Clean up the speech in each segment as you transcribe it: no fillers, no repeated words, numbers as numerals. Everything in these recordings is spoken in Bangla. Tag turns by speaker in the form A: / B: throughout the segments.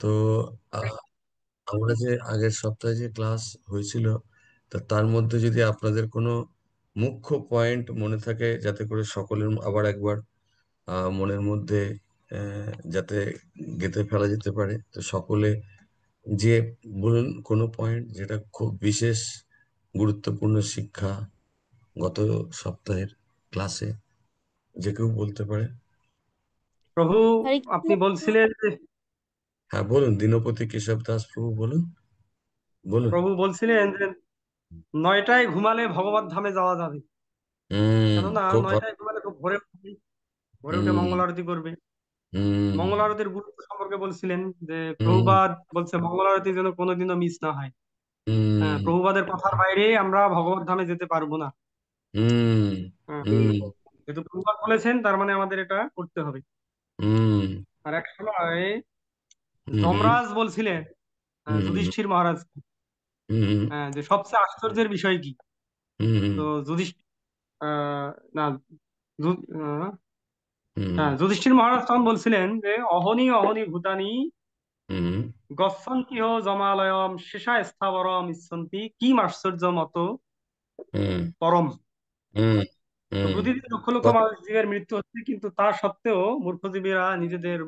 A: তো আহ, আমরা যে আগের সপ্তাহে যে ক্লাস হয়েছিল, তা তার মধ্যে যদি আপনাদের কোনো মুখ্য পয়েন্ট মনে থাকে, যাতে করে সকলের আবার একবার মনের মধ্যে যাতে গেঁথে ফেলা যেতে পারে, তো সকলে যে বলুন কোনো পয়েন্ট যেটা খুব বিশেষ গুরুত্বপূর্ণ শিক্ষা গত সপ্তাহের ক্লাসে, যে কেউ বলতে পারে।
B: প্রভু,
C: হরে কৃষ্ণ
B: আপনি
C: প্রভু।
B: বলছিলেন যে
A: হ্যাঁ বলুন, দীনপতি কেশব দাস প্রভু বলুন, বলুন।
B: প্রভু বলছিলেন যে 9টায় ঘুমালে ভগবত ধামে যাওয়া যাবে। কেননা
A: খুব ভালো।
B: 9টায় ঘুমালে খুব ভোরে উঠবে, ভোরে উঠে
A: হুম
B: মঙ্গল আরতি করবে।
A: হুম
B: মঙ্গল আরতির গুরুত্ব সম্পর্কে বলছিলেন যে
A: হুম
B: প্রভুপাদ বলছে মঙ্গল আরতি যেন কোনোদিনও মিস না হয়। হ্যাঁ,
A: হুম
B: প্রভুপাদের কথার বাইরে আমরা ভগবত ধামে যেতে পারবো না।
A: হুম
B: হ্যাঁ,
A: হুম
B: যেহেতু প্রভুপাদ বলেছেন তার মানে আমাদের এটা করতে হবে।
A: হুম
B: আর এক সময়
A: হুম
B: যমরাজ বলছিলেন
A: হুম
B: যুধিষ্ঠির মহারাজ,
A: হুম
B: যে সবচেয়ে আশ্চর্যের বিষয় কি।
A: হুম
B: তো যুধিষ্ঠির না যু- আহ,
A: হুম
B: হ্যাঁ, যুধিষ্ঠির মহারাজ তখন বলছিলেন যে অহনি অহনি ভূতানি
A: হুম
B: গচ্ছন্তি হো জমালয়ম শেষা স্থাবরম ইচ্ছন্তি কিম আশ্চর্য মত
A: হুম
B: পরম।
A: হুম
B: তো
A: হুম
B: প্রতিদিন লক্ষ লক্ষ
A: কত?
B: মানুষ জীবের মৃত্যু হচ্ছে, কিন্তু তা সত্ত্বেও মূর্খজীবীরা নিজেদের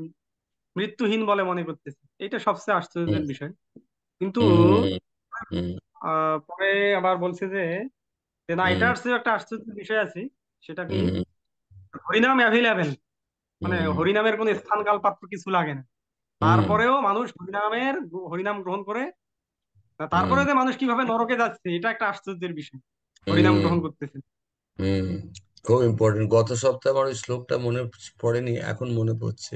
B: মৃত্যুহীন বলে মনে করতেছে। এটা সবচেয়ে
A: হুম
B: আশ্চর্যের বিষয়। কিন্তু
A: হুম হুম
B: পরে আবার বলছে যে যে না,
A: হুম
B: এটার চেয়ে একটা আশ্চর্যের বিষয় আছে। সেটা কি,
A: হুম
B: হরিনাম অ্যাভেলেবেল, মানে
A: হুম
B: হরিনামের কোনো স্থান কাল পাত্র কিছু লাগে না।
A: হুম
B: তারপরেও মানুষ হরিনাম গ্রহণ করে।
A: হুম
B: তারপরে যে মানুষ কিভাবে নরকে যাচ্ছে, এটা একটা আশ্চর্যের বিষয়। হরিনাম
A: হুম
B: গ্রহণ করতেছে।
A: হুম খুব ইম্পর্টেন্ট। গত সপ্তাহে আমার ওই শ্লোকটা মনে পড়েনি, এখন মনে পড়ছে।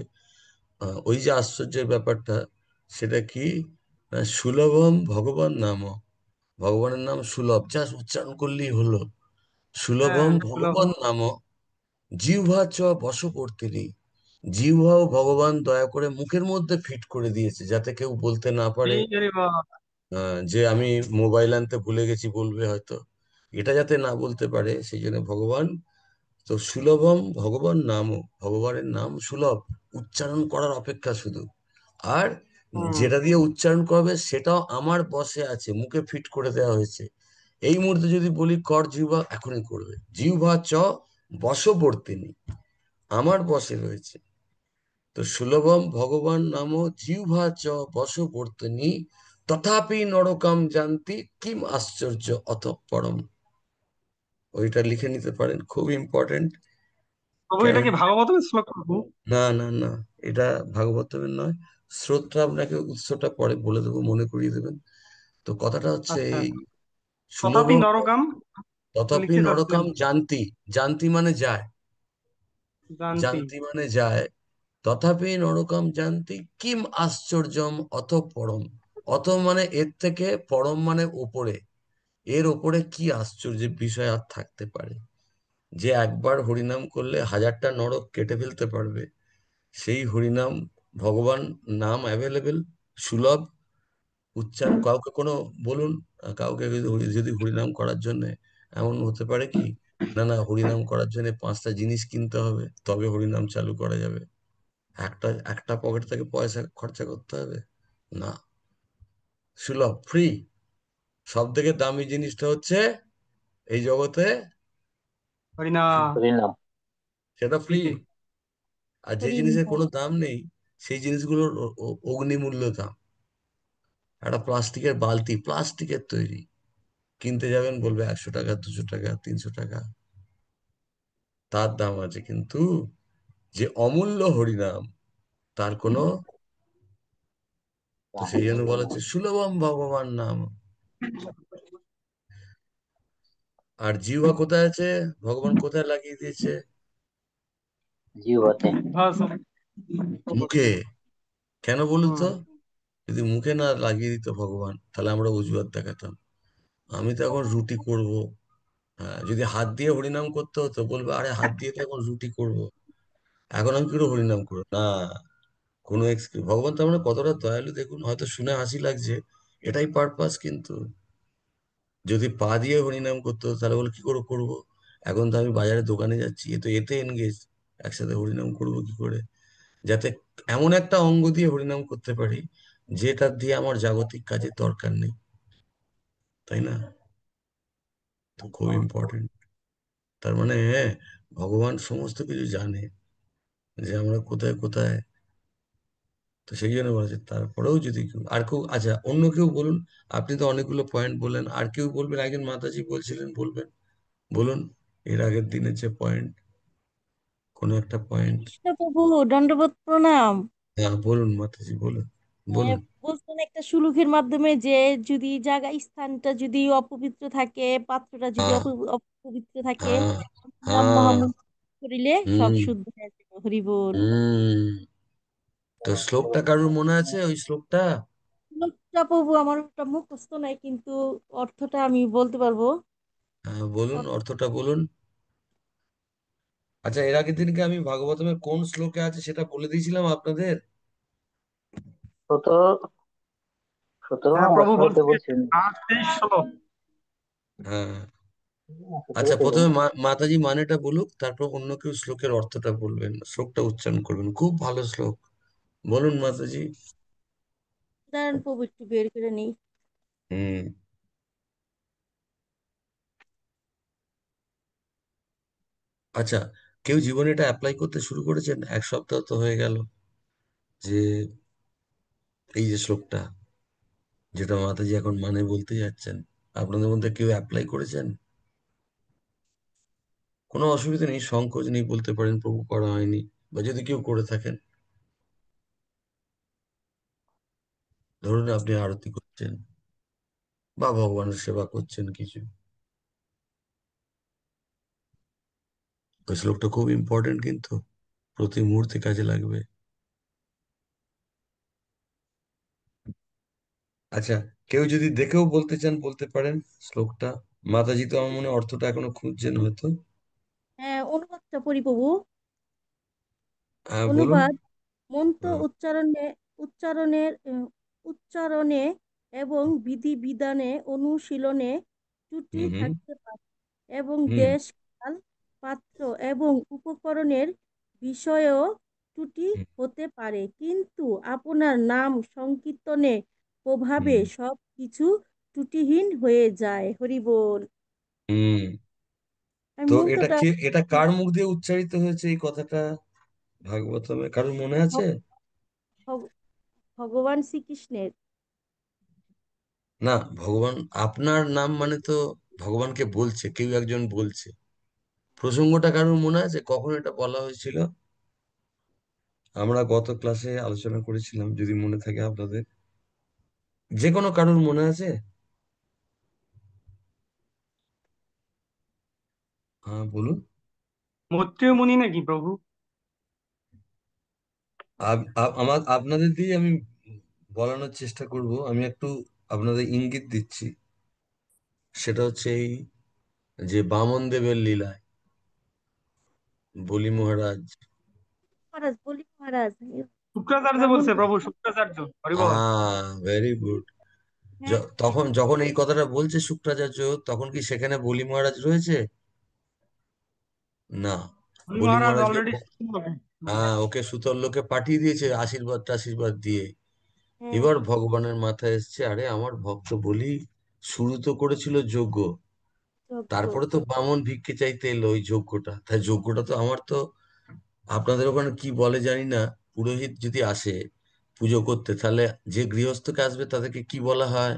A: ওই যে আশ্চর্যের ব্যাপারটা, সেটা কি? না, সুলভম ভগবান নাম, ভগবানের নাম সুলভ, জাস্ট উচ্চারণ করলেই হলো।
B: হ্যাঁ,
A: সুলভম
B: সুলভ।
A: ভগবান নাম জিহ্বা চ বশবর্তিনী। জিহ্বাও ভগবান দয়া করে মুখের মধ্যে ফিট করে দিয়েছে, যাতে কেউ বলতে না পারে
B: আরে বাবা।
A: যে আমি মোবাইল আনতে ভুলে গেছি, বলবে হয়তো, এটা যাতে না বলতে পারে সেই জন্য ভগবান। তো সুলভম ভগবান নামও, ভগবানের নাম সুলভ, উচ্চারণ করার অপেক্ষা শুধু। আর
B: হুম
A: যেটা দিয়ে উচ্চারণ করবে সেটাও আমার বশে আছে, মুখে ফিট করে দেওয়া হয়েছে। এই মুহূর্তে যদি বলি কর জিহ্বা, এখনই করবে। জিহ্বা চ বশবর্তিনী, আমার বশে রয়েছে। তো সুলভম ভগবান নাম জিহ্বা চ বশবর্তিনী, তথাপি নরকাম জানতি কিম আশ্চর্য অত পরম। ওইটা লিখে নিতে পারেন, খুব ইম্পর্টেন্ট।
B: প্রভু,
A: কেন?
B: এটা কি ভাগবতের শ্লোক প্রভু?
A: না না না, এটা ভাগবতের নয়। স্রোতটা আপনাকে উৎসটা পরে বলে দেবো, মনে করিয়ে দেবেন। তো কথাটা হচ্ছে
B: আচ্ছা,
A: এই,
B: তথাপি
A: সুলভম
B: নরকাম তো
A: তথাপি
B: লিখতে চাচ্ছিলেন।
A: নরকাম জানতি। জানতি মানে যায়,
B: জানতি।
A: জানতি মানে যায়। তথাপি নরকাম জানতি কিম আশ্চর্যম অথ পরম। অথ মানে এর থেকে, পরম মানে ওপরে। এর ওপরে কি আশ্চর্যের বিষয় আর থাকতে পারে, যে একবার হরিনাম করলে হাজারটা নরক কেটে ফেলতে পারবে। সেই হরিনাম, ভগবান নাম অ্যাভেলেবেল, সুলভ, উচ্চারণ কাউকে কোনো বলুন, কাউকে যদি যদি হরিনাম করার জন্য এমন হতে পারে কি, না না হরিনাম করার জন্য পাঁচটা জিনিস কিনতে হবে তবে হরিনাম চালু করা যাবে, একটা একটা পকেট থেকে পয়সা খরচা করতে হবে? না, সুলভ, ফ্রি। সব থেকে দামি জিনিসটা হচ্ছে এই জগতে,
B: হরিনাম।
D: হরিনাম।
A: সেটা ফ্রি।
B: ফ্রিতে।
A: আর যে
C: হরির
A: জিনিসের
C: নাম।
A: কোনো দাম নেই, সেই জিনিসগুলোর অগ্নিমূল্য দাম। একটা প্লাস্টিকের বালতি, প্লাস্টিকের তৈরি, কিনতে যাবেন বলবে 100 টাকা, 200 টাকা, 300 টাকা, তার দাম আছে। কিন্তু যে অমূল্য হরিনাম, তার কোনো, তো সেই জন্য বলা হচ্ছে সুলভম ভগবান নাম। আর জিহ্বা কোথায় আছে, ভগবান কোথায় লাগিয়ে দিয়েছে?
D: জিহ্বাতে।
B: বাস।
A: মুখে। কেন বলুন তো?
B: হুম।
A: যদি মুখে না লাগিয়ে দিত ভগবান, তাহলে আমরা অজুহাত দেখাতাম। আমি তো এখন রুটি করব। হ্যাঁ, যদি হাত দিয়ে হরিনাম করতে হতো, বলবে আরে হাত দিয়ে তো এখন রুটি করব, এখন আমি কি করে হরিনাম করবো না। কোনো এক্সকিউজ, ভগবান তো আমরা কতটা দয়ালু দেখুন, হয়তো শুনে হাসি লাগছে, এটাই পারপাস। কিন্তু যদি পা দিয়ে হরিনাম করতে হতো, তাহলে বলে কি করে করবো, এখন তো আমি বাজারে দোকানে যাচ্ছি, এ তো এতে এনগেজ, একসাথে হরিনাম করবো কি করে? যাতে এমন একটা অঙ্গ দিয়ে হরিনাম করতে পারি যেটা দিয়ে আমার জাগতিক কাজের দরকার নেই, তাই না? তো খুব ইম্পর্টেন্ট। তার মানে ভগবান সমস্ত কিছু জানে, যে আমরা কোথায় কোথায়। তো সেই জন্য বলেছে, তারপরেও যদি আর কেউ, আচ্ছা অন্য কেউ বলুন। আপনি তো অনেকগুলো পয়েন্ট বললেন, আর কেউ বলবেন? একজন মাতাজি বলছিলেন, বলবেন, বলুন। এর আগের দিনের যে পয়েন্ট, কোনো একটা পয়েন্ট।
C: কৃষ্ণ প্রভু, দণ্ডবত প্রণাম।
A: হ্যাঁ বলুন মাতাজি, বলুন, বলুন।
C: বলছেন একটা সুলুকের মাধ্যমে যে যদি জায়গা স্থানটা যদি অপবিত্র থাকে, পাত্রটা যদি
A: হ্যাঁ,
C: অপবিত্র থাকে,
A: হ্যাঁ,
C: নাম
A: হ্যাঁ।
C: মহামন্ত্র করিলে সব
A: হুম,
C: শুদ্ধ হয়ে যাবে। হরি বল।
A: হুম। তো শ্লোকটা কারোর মনে আছে, ওই শ্লোকটা?
C: শ্লোকটা প্রভু আমার ওটা মুখস্থ নাই, কিন্তু অর্থটা আমি বলতে পারবো।
A: হ্যাঁ বলুন,
C: অর্থ-
A: অর্থটা বলুন। আচ্ছা, এর আগের দিনকে আমি ভাগবতমের কোন শ্লোকে আছে সেটা বলে দিয়েছিলাম আপনাদের।
D: 17 17
B: হ্যাঁ
D: না
B: প্রভু
D: 18-তে
B: বলছে,
D: বলছেন।
B: 8, 23, 16।
A: হ্যাঁ। আচ্ছা
D: 17-তে
A: প্রথমে
D: বলছেন।
A: মাতাজি মানেটা বলুক, তারপর অন্য কেউ শ্লোকের অর্থটা বলবেন, শ্লোকটা উচ্চারণ করবেন, খুব ভালো শ্লোক। বলুন মাতাজি।
C: দাঁড়ান প্রভু, একটু বের করে নিই।
A: হুম। আচ্ছা, কেউ জীবনে এটা অ্যাপ্লাই করতে শুরু করেছেন? এক সপ্তাহ তো হয়ে গেল, যে এই যে শ্লোকটা, যেটা মাতাজি এখন মানে বলতে যাচ্ছেন, আপনাদের মধ্যে কেউ অ্যাপ্লাই করেছেন? কোনো অসুবিধা নেই, সংকোচ নেই, বলতে পারেন প্রভু করা হয়নি। বা যদি কেউ করে থাকেন, ধরুন আপনি আরতি করছেন বা ভগবানের সেবা করছেন কিছু, ওই শ্লোকটা খুব ইম্পর্টেন্ট, কিন্তু প্রতি মুহূর্তে কাজে লাগবে। আচ্ছা, কেউ যদি দেখেও বলতে চান বলতে পারেন শ্লোকটা। মাতাজি তো আমার মনে হয় অর্থটা এখনো খুঁজছেন হয়তো।
C: হ্যাঁ, অনুবাদটা পড়ি প্রভু।
A: হ্যাঁ বলুন।
C: অনুবাদ: মন্ত্র
A: হ্যাঁ।
C: উচ্চারণের উচ্চারণে এবং বিধিবিধানে অনুশীলনে ত্রুটি
A: হুম, হুম,
C: থাকতে পারে, এবং
A: হুম,
C: দেশ, কাল, পাত্র এবং উপকরণের বিষয়েও ত্রুটি
A: হুম,
C: হতে পারে, কিন্তু আপনার নাম সংকীর্তনে প্রভাবে
A: হুম,
C: সব কিছু ত্রুটিহীন হয়ে যায়। হরি বল।
A: হুম।
C: আমি
A: তো এটা
C: মন্ত্রটা
A: কে, এটা কার মুখ দিয়ে উচ্চারিত হয়েছে এই কথাটা ভাগবতমে, কারোর মনে আছে?
C: ভগ- ভগ- ভগবান শ্রীকৃষ্ণের।
A: না, ভগবান আপনার নাম মানে তো ভগবানকে বলছে, কেউ একজন বলছে। প্রসঙ্গটা কারোর মনে আছে, কখন এটা বলা হয়েছিল? আমরা গত ক্লাসে আলোচনা করেছিলাম, যদি মনে থাকে আপনাদের। যে কোনো কারোর মনে আছে? হ্যাঁ বলুন।
B: মৈত্রেয় মুনি নাকি প্রভু?
A: আমার আপনাদের দিয়ে আমি বলানোর চেষ্টা করব। আমি একটু আপনাদের ইঙ্গিত দিচ্ছি। সেটা হচ্ছে এই, যে বামন দেবের লীলায় বলি মহারাজ।
C: মহারাজ, বলি মহারাজ।
B: শুক্রাচার্য
C: ব্রাহ্মণ।
B: বলছে প্রভু, শুক্রাচার্য। হরিবল।
A: Very good.
C: হ্যাঁ, হ্যাঁ,
A: তখন যখন এই কথাটা বলছে শুক্রাচার্য, তখন কি সেখানে বলি মহারাজ রয়েছে? না।
B: উনি
A: বলি
B: মহারাজ
A: মহারাজকে
B: অলরেডি।
A: হ্যাঁ, ওকে সুতোর লোকে পাঠিয়ে দিয়েছে আশীর্বাদ টাশীর্বাদ দিয়ে।
C: হ্যাঁ।
A: এবার ভগবানের মাথায় এসছে, আরে আমার ভক্ত বলি শুরু তো করেছিল যজ্ঞ,
C: যজ্ঞ।
A: তারপরে তো বামন ভিক্ষে চাইতে এলো ওই যজ্ঞটা, তাই যজ্ঞটা তো আমার তো, আপনাদের ওখানে কি বলে জানি না, পুরোহিত যদি আসে পুজো করতে, তাহলে যে গৃহস্থকে আসবে তাদেরকে কি বলা হয়?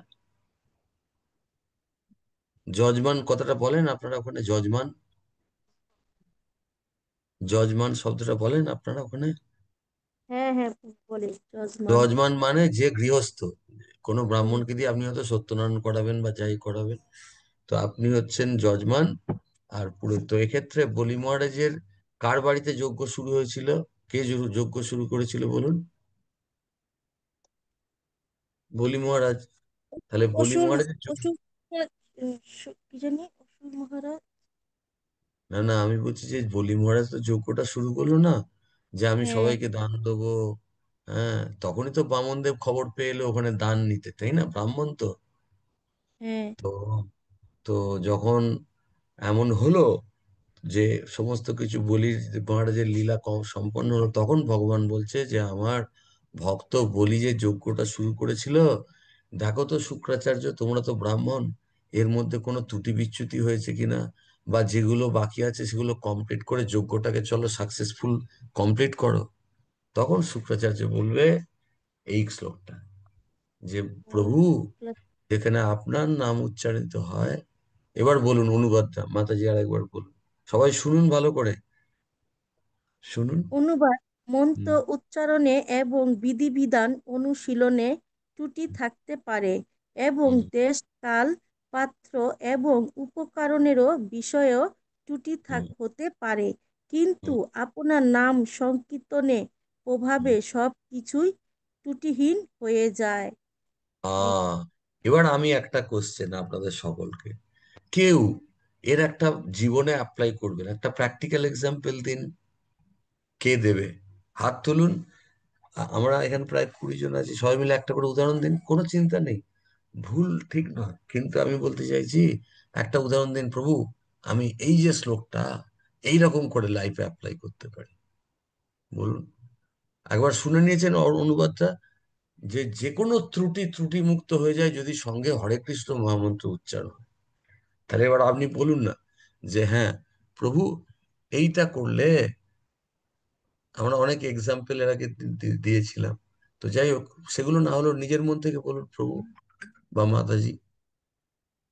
A: যজমান কথাটা বলেন আপনারা ওখানে? যজমান, যজমান শব্দটা বলেন আপনারা ওখানে?
C: হ্যাঁ, হ্যাঁ, বলে যজমান।
A: যজমান মানে যে গৃহস্থ। কোনো
C: হুম।
A: ব্রাহ্মণকে দিয়ে আপনি হয়তো সত্যনারায়ণ করাবেন বা যাই করাবেন, তো আপনি হচ্ছেন যজমান। আর পুরোহিত। তো এক্ষেত্রে বলি মহারাজের কার বাড়িতে যজ্ঞ শুরু হয়েছিল? কে যজ্ঞ শুরু করেছিল বলুন? বলি মহারাজ। তাহলে বলি
C: অসুর
A: মহারাজের
C: অসুর কি জানি, অসুর মহারাজ।
A: না না, আমি বলছি যে বলি মহারাজ তো যজ্ঞটা শুরু করলো না, যে আমি
C: হ্যাঁ,
A: সবাইকে দান দেবো। হ্যাঁ, তখনই তো বামনদেব খবর পেয়ে এলো ওখানে দান নিতে, তাই না? ব্রাহ্মণ তো।
C: হ্যাঁ।
A: তো তো যখন এমন হলো, যে সমস্ত কিছু বলি মহারাজের লীলা সম্পন্ন হলো, তখন ভগবান বলছে যে আমার ভক্ত বলি যে যজ্ঞটা শুরু করেছিল, দেখো তো শুক্রাচার্য, তোমরা তো ব্রাহ্মণ, এর মধ্যে কোনো ত্রুটি বিচ্যুতি হয়েছে কিনা, বা যেগুলো বাকি আছে সেগুলো কমপ্লিট করে যজ্ঞটাকে চলো সাকসেসফুল কমপ্লিট করো। তখন শুক্রাচার্য বলবে এই শ্লোকটা, যে প্রভু, যেখানে আপনার নাম উচ্চারিত হয়, এবার বলুন অনুবাদটা মাতাজি, আর একবার বলুন, সবাই শুনুন ভালো করে, শুনুন।
C: অনুবাদ: মন্ত্র
A: হুম,
C: উচ্চারণে এবং বিধিবিধান অনুশীলনে ত্রুটি থাকতে পারে, এবং
A: হুম,
C: দেশ, কাল, পাত্র এবং উপকরণেরও বিষয়েও ত্রুটি
A: হুম,
C: হতে পারে, কিন্তু
A: হুম,
C: আপনার নাম সংকীর্তনে
A: হুম।
C: প্রভাবে সব কিছুই ত্রুটিহীন হয়ে যায়।
A: আহ এবার আমি একটা কোশ্চেন আপনাদের সকলকে, কেউ এর একটা জীবনে অ্যাপ্লাই করবেন, একটা প্র্যাকটিক্যাল এক্সাম্পল দিন, কে দেবে? হাত তুলুন। আমরা এখানে প্রায় 20 জন আছি, সবাই মিলে একটা করে উদাহরণ দিন, কোনো চিন্তা নেই, ভুল ঠিক নয়, কিন্তু আমি বলতে চাইছি একটা উদাহরণ দিন, প্রভু আমি এই যে শ্লোকটা এই রকম করে লাইফে অ্যাপ্লাই করতে পারি, বলুন। একবার শুনে নিয়েছেন অনুবাদটা, যে যে কোনো ত্রুটি মুক্ত হয়ে যায় যদি সঙ্গে হরে কৃষ্ণ মহামন্ত্র উচ্চারণ হয়। তাহলে এবার আপনি বলুন না যে হ্যাঁ প্রভু, এইটা করলে, আমরা অনেক এক্সাম্পল এর আগে দিয়েছিলাম, তো যাই হোক, সেগুলো না হলেও নিজের মন থেকে বলুন প্রভু বা মাতাজি,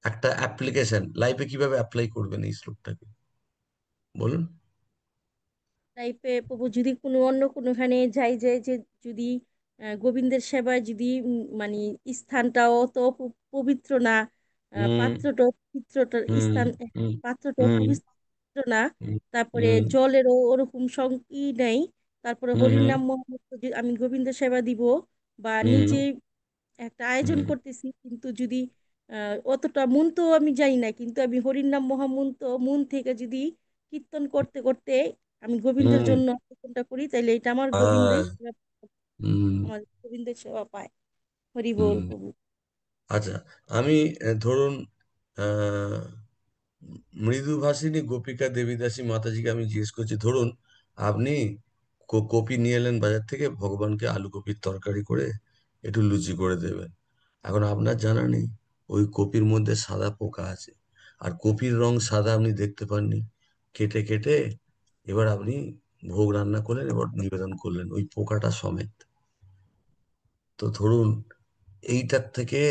A: একটা অ্যাপ্লিকেশন লাইফে কিভাবে অ্যাপ্লাই করবেন এই শ্লোকটাকে, বলুন।
C: টাইপে প্রভু, যদি কোনো অন্য কোনোখানে যাই যায়, যে যদি গোবিন্দের সেবায় যদি মানে স্থানটাও তো পবিত্র না,
A: হুম,
C: পাত্রটাও পবিত্রটা
A: হুম,
C: স্থান,
A: হুম,
C: পাত্রটাও
A: হুম,
C: পবিত্র না,
A: হুম,
C: তারপরে
A: হুম,
C: জলেরও ওরকম নেই, তারপরে
A: হুম,
C: হরির
A: হুম,
C: নাম মহামন্ত্র আমি গোবিন্দ সেবা দিব, বা
A: হুম,
C: নিজে একটা আয়োজন
A: হুম,
C: করতেছি, কিন্তু যদি অতটা মন তো আমি জানি না, কিন্তু আমি হরির নাম মহামন্ত্র মন থেকে যদি কীর্তন করতে করতে আমি গোবিন্দের
A: হুম,
C: জন্য কীর্তনটা করি, তাইলে এটা আমার
A: আহ, হুম,
C: আমার গোবিন্দের সেবা পায়। হরি বল
A: হুম।
C: প্রভু।
A: আচ্ছা, আমি ধরুন আহ মৃদুভাষিনী গোপিকা দেবীদাসী মাতাজিকে আমি জিজ্ঞেস করছি, ধরুন আপনি কপি নিয়ে এলেন বাজার থেকে, ভগবানকে আলু কপির তরকারি করে একটু লুচি করে দেবেন। এখন আপনার জানা নেই ওই কপির মধ্যে সাদা পোকা আছে, আর কপির রং সাদা আপনি দেখতে পাননি, কেটে কেটে এবার আপনি ভোগ রান্না করলেন, এবার নিবেদন করলেন ওই পোকাটা সমেত। তো ধরুন এইটার থেকে,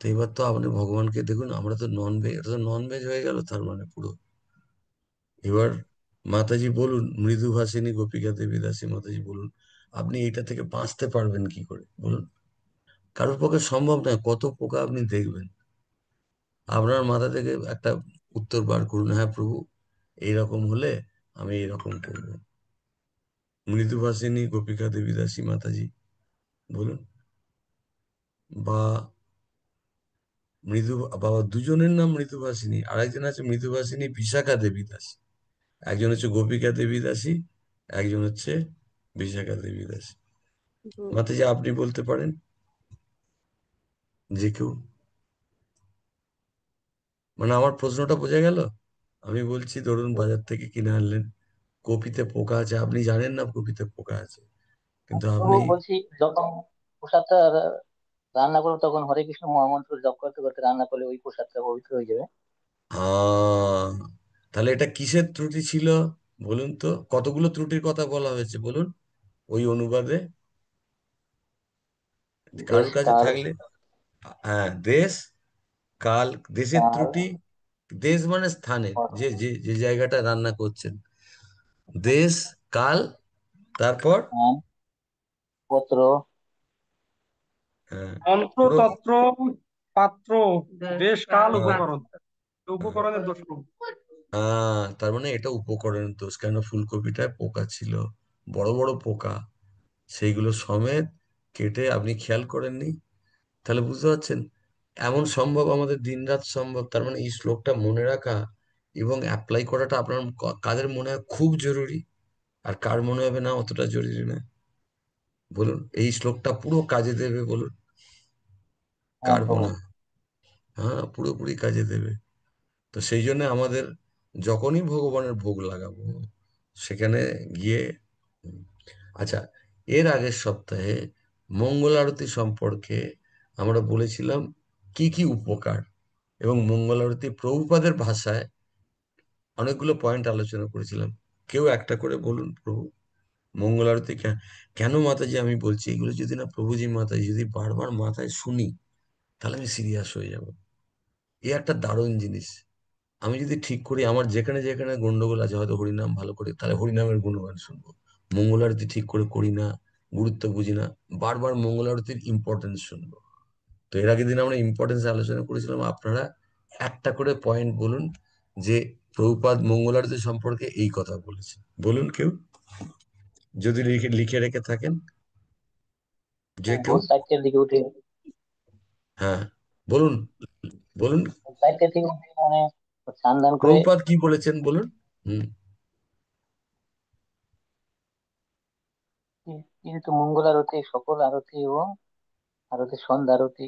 A: তো এবার তো আপনি ভগবানকে দেখুন, আমরা তো নন ভেজ, এটা তো নন ভেজ হয়ে গেল তার মানে পুরো। এবার মাতাজি বলুন, মৃদুভাষিনী গোপিকা দেবী দাসী মাতাজি বলুন, আপনি এইটা থেকে বাঁচতে পারবেন কি করে, বলুন। কারোর পক্ষে সম্ভব নয়, কত পোকা আপনি দেখবেন। আপনার মাথা থেকে একটা উত্তর বার করুন, হ্যাঁ প্রভু এইরকম হলে আমি এইরকম করবো। মৃদুভাষিনী গোপিকা দেবী দাসী মাতাজি বলুন, বা মৃদু, বাবা দুজনের নাম মৃদুভাষিনী, আরেকজন আছে মৃদুভাষিনী বিশাখা দেবী দাসী, একজন হচ্ছে গোপিকা দেবী দাসী, একজন হচ্ছে বিশাখা দেবী দাসী। মাতাজি আপনি বলতে পারেন যে কেউ, মানে আমার প্রশ্নটা বোঝা গেল? আমি বলছি ধরুন বাজার থেকে কিনে আনলেন, কপিতে পোকা আছে, আপনি জানেন না কপিতে পোকা আছে, কিন্তু
D: তো
A: আপনি
D: বলছি, যখন প্রসাদটা রান্না করবো তখন হরে কৃষ্ণ মহামন্ত্র জপ করতে করতে রান্না করলে ওই প্রসাদটা পবিত্র হয়ে যাবে।
A: আহ তাহলে এটা কিসের ত্রুটি ছিল বলুন তো? কতগুলো ত্রুটির কথা বলা হয়েছে বলুন ওই অনুবাদে,
D: দেশ
A: কারোর কাছে
D: কাল
A: থাকলে। হ্যাঁ, দেশ কাল, দেশের
D: কাল
A: ত্রুটি, দেশ মানে স্থানের, যে
D: পত্র,
A: যে যে জায়গাটা রান্না করছেন, দেশ কাল, তারপর
D: স্থান, পত্র,
A: হ্যাঁ
B: মন্ত্র,
A: পুরো,
B: তন্ত্র, পাত্র, দেশ, কাল,
A: হ্যাঁ,
B: উপকরণ।
A: হ্যাঁ,
B: উপকরণের দোষ নেই।
A: তার মানে এটা উপকরণের দোষ, কেন ফুলকপিটায় পোকা ছিল, বড় বড় পোকা, সেইগুলো সমেত কেটে আপনি খেয়াল করেননি। তাহলে বুঝতে পারছেন, এমন সম্ভব, আমাদের দিনরাত সম্ভব, তার মানে এই শ্লোকটা মনে রাখা এবং অ্যাপ্লাই করাটা আপনার কাদের মনে হয় খুব জরুরি, আর কার মনে হবে না অতটা জরুরি না, বলুন। এই শ্লোকটা পুরো কাজে দেবে বলুন,
D: হ্যাঁ
A: কার
D: প্রভু।
A: মনে হয়? হ্যাঁ পুরোপুরি কাজে দেবে। তো সেই জন্য আমাদের যখনই ভগবানের ভোগ লাগাবো সেখানে গিয়ে উম, আচ্ছা, এর আগের সপ্তাহে মঙ্গল আরতি সম্পর্কে আমরা বলেছিলাম কি কি উপকার, এবং মঙ্গল আরতি প্রভুপাদের ভাষায় অনেকগুলো পয়েন্ট আলোচনা করেছিলাম। কেউ একটা করে বলুন প্রভু, মঙ্গল আরতি কেন মাতাজি আমি বলছি এগুলো যদি না প্রভুজি মাতাজি যদি বারবার মাথায় শুনি তাহলে আমি সিরিয়াস হয়ে যাব। এ একটা দারুণ জিনিস। আমি যদি ঠিক করি আমার যেখানে যেখানে গন্ডগোল আছে, হয়তো হরিনাম ভালো করে, তাহলে হরিনামের গুণগান শুনবো। মঙ্গল আরতি ঠিক করে করি না, গুরুত্ব বুঝি না, বারবার মঙ্গল আরতির ইম্পর্টেন্স শুনবো। তো এর আগের দিন আমরা ইম্পর্টেন্স আলোচনা করেছিলাম, আপনারা একটা করে পয়েন্ট বলুন যে প্রভুপাদ মঙ্গল আরতি সম্পর্কে এই কথা বলেছে। বলুন কেউ, যদি লিখে লিখে রেখে থাকেন, যে কেউ।
D: ভোর 4টার দিকে উঠে,
A: হ্যাঁ, বলুন বলুন,
D: 4টা থেকে উঠে মানে স্নান দান করে
A: প্রভুপাদ কি বলেছেন বলুন। হুম।
D: কিন্তু মঙ্গল আরতি সকল আরতি এবং আরতি সন্ধ্যা আরতি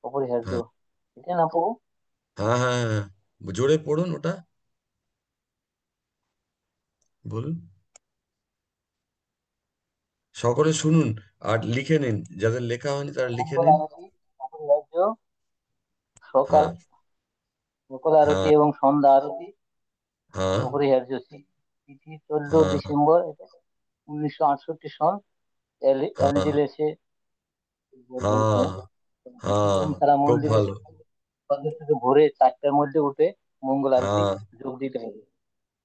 D: অপরিহার্য,
A: হ্যাঁ
D: এটা না প্রভু?
A: হ্যাঁ হ্যাঁ হ্যাঁ, জোরে পড়ুন ওটা, বলুন, সকলে শুনুন আর লিখে নিন, যাদের লেখা হয়নি তারা লিখে
D: মঙ্গল
A: নিন।
D: আরতি অপরিহার্য, সকাল
A: হ্যাঁ
D: সকাল আরতি
A: হ্যাঁ
D: এবং সন্ধ্যা আরতি
A: হ্যাঁ
D: অপরিহার্য। তিথি 14
A: হ্যাঁ
D: ডিসেম্বর 1968 সন
A: হ্যাঁ
D: অ্যাঞ্জেলেসে উদ্বোধন
A: হ্যাঁ
D: করেন।
A: হ্যাঁ,
D: ওমসারা
A: খুব
D: মন্দিরে
A: ভালো।
D: সন্ধ্যা থেকে ভোরে 4টার মধ্যে উঠে মঙ্গল আরতি
A: হ্যাঁ
D: যোগ দিতে হবে।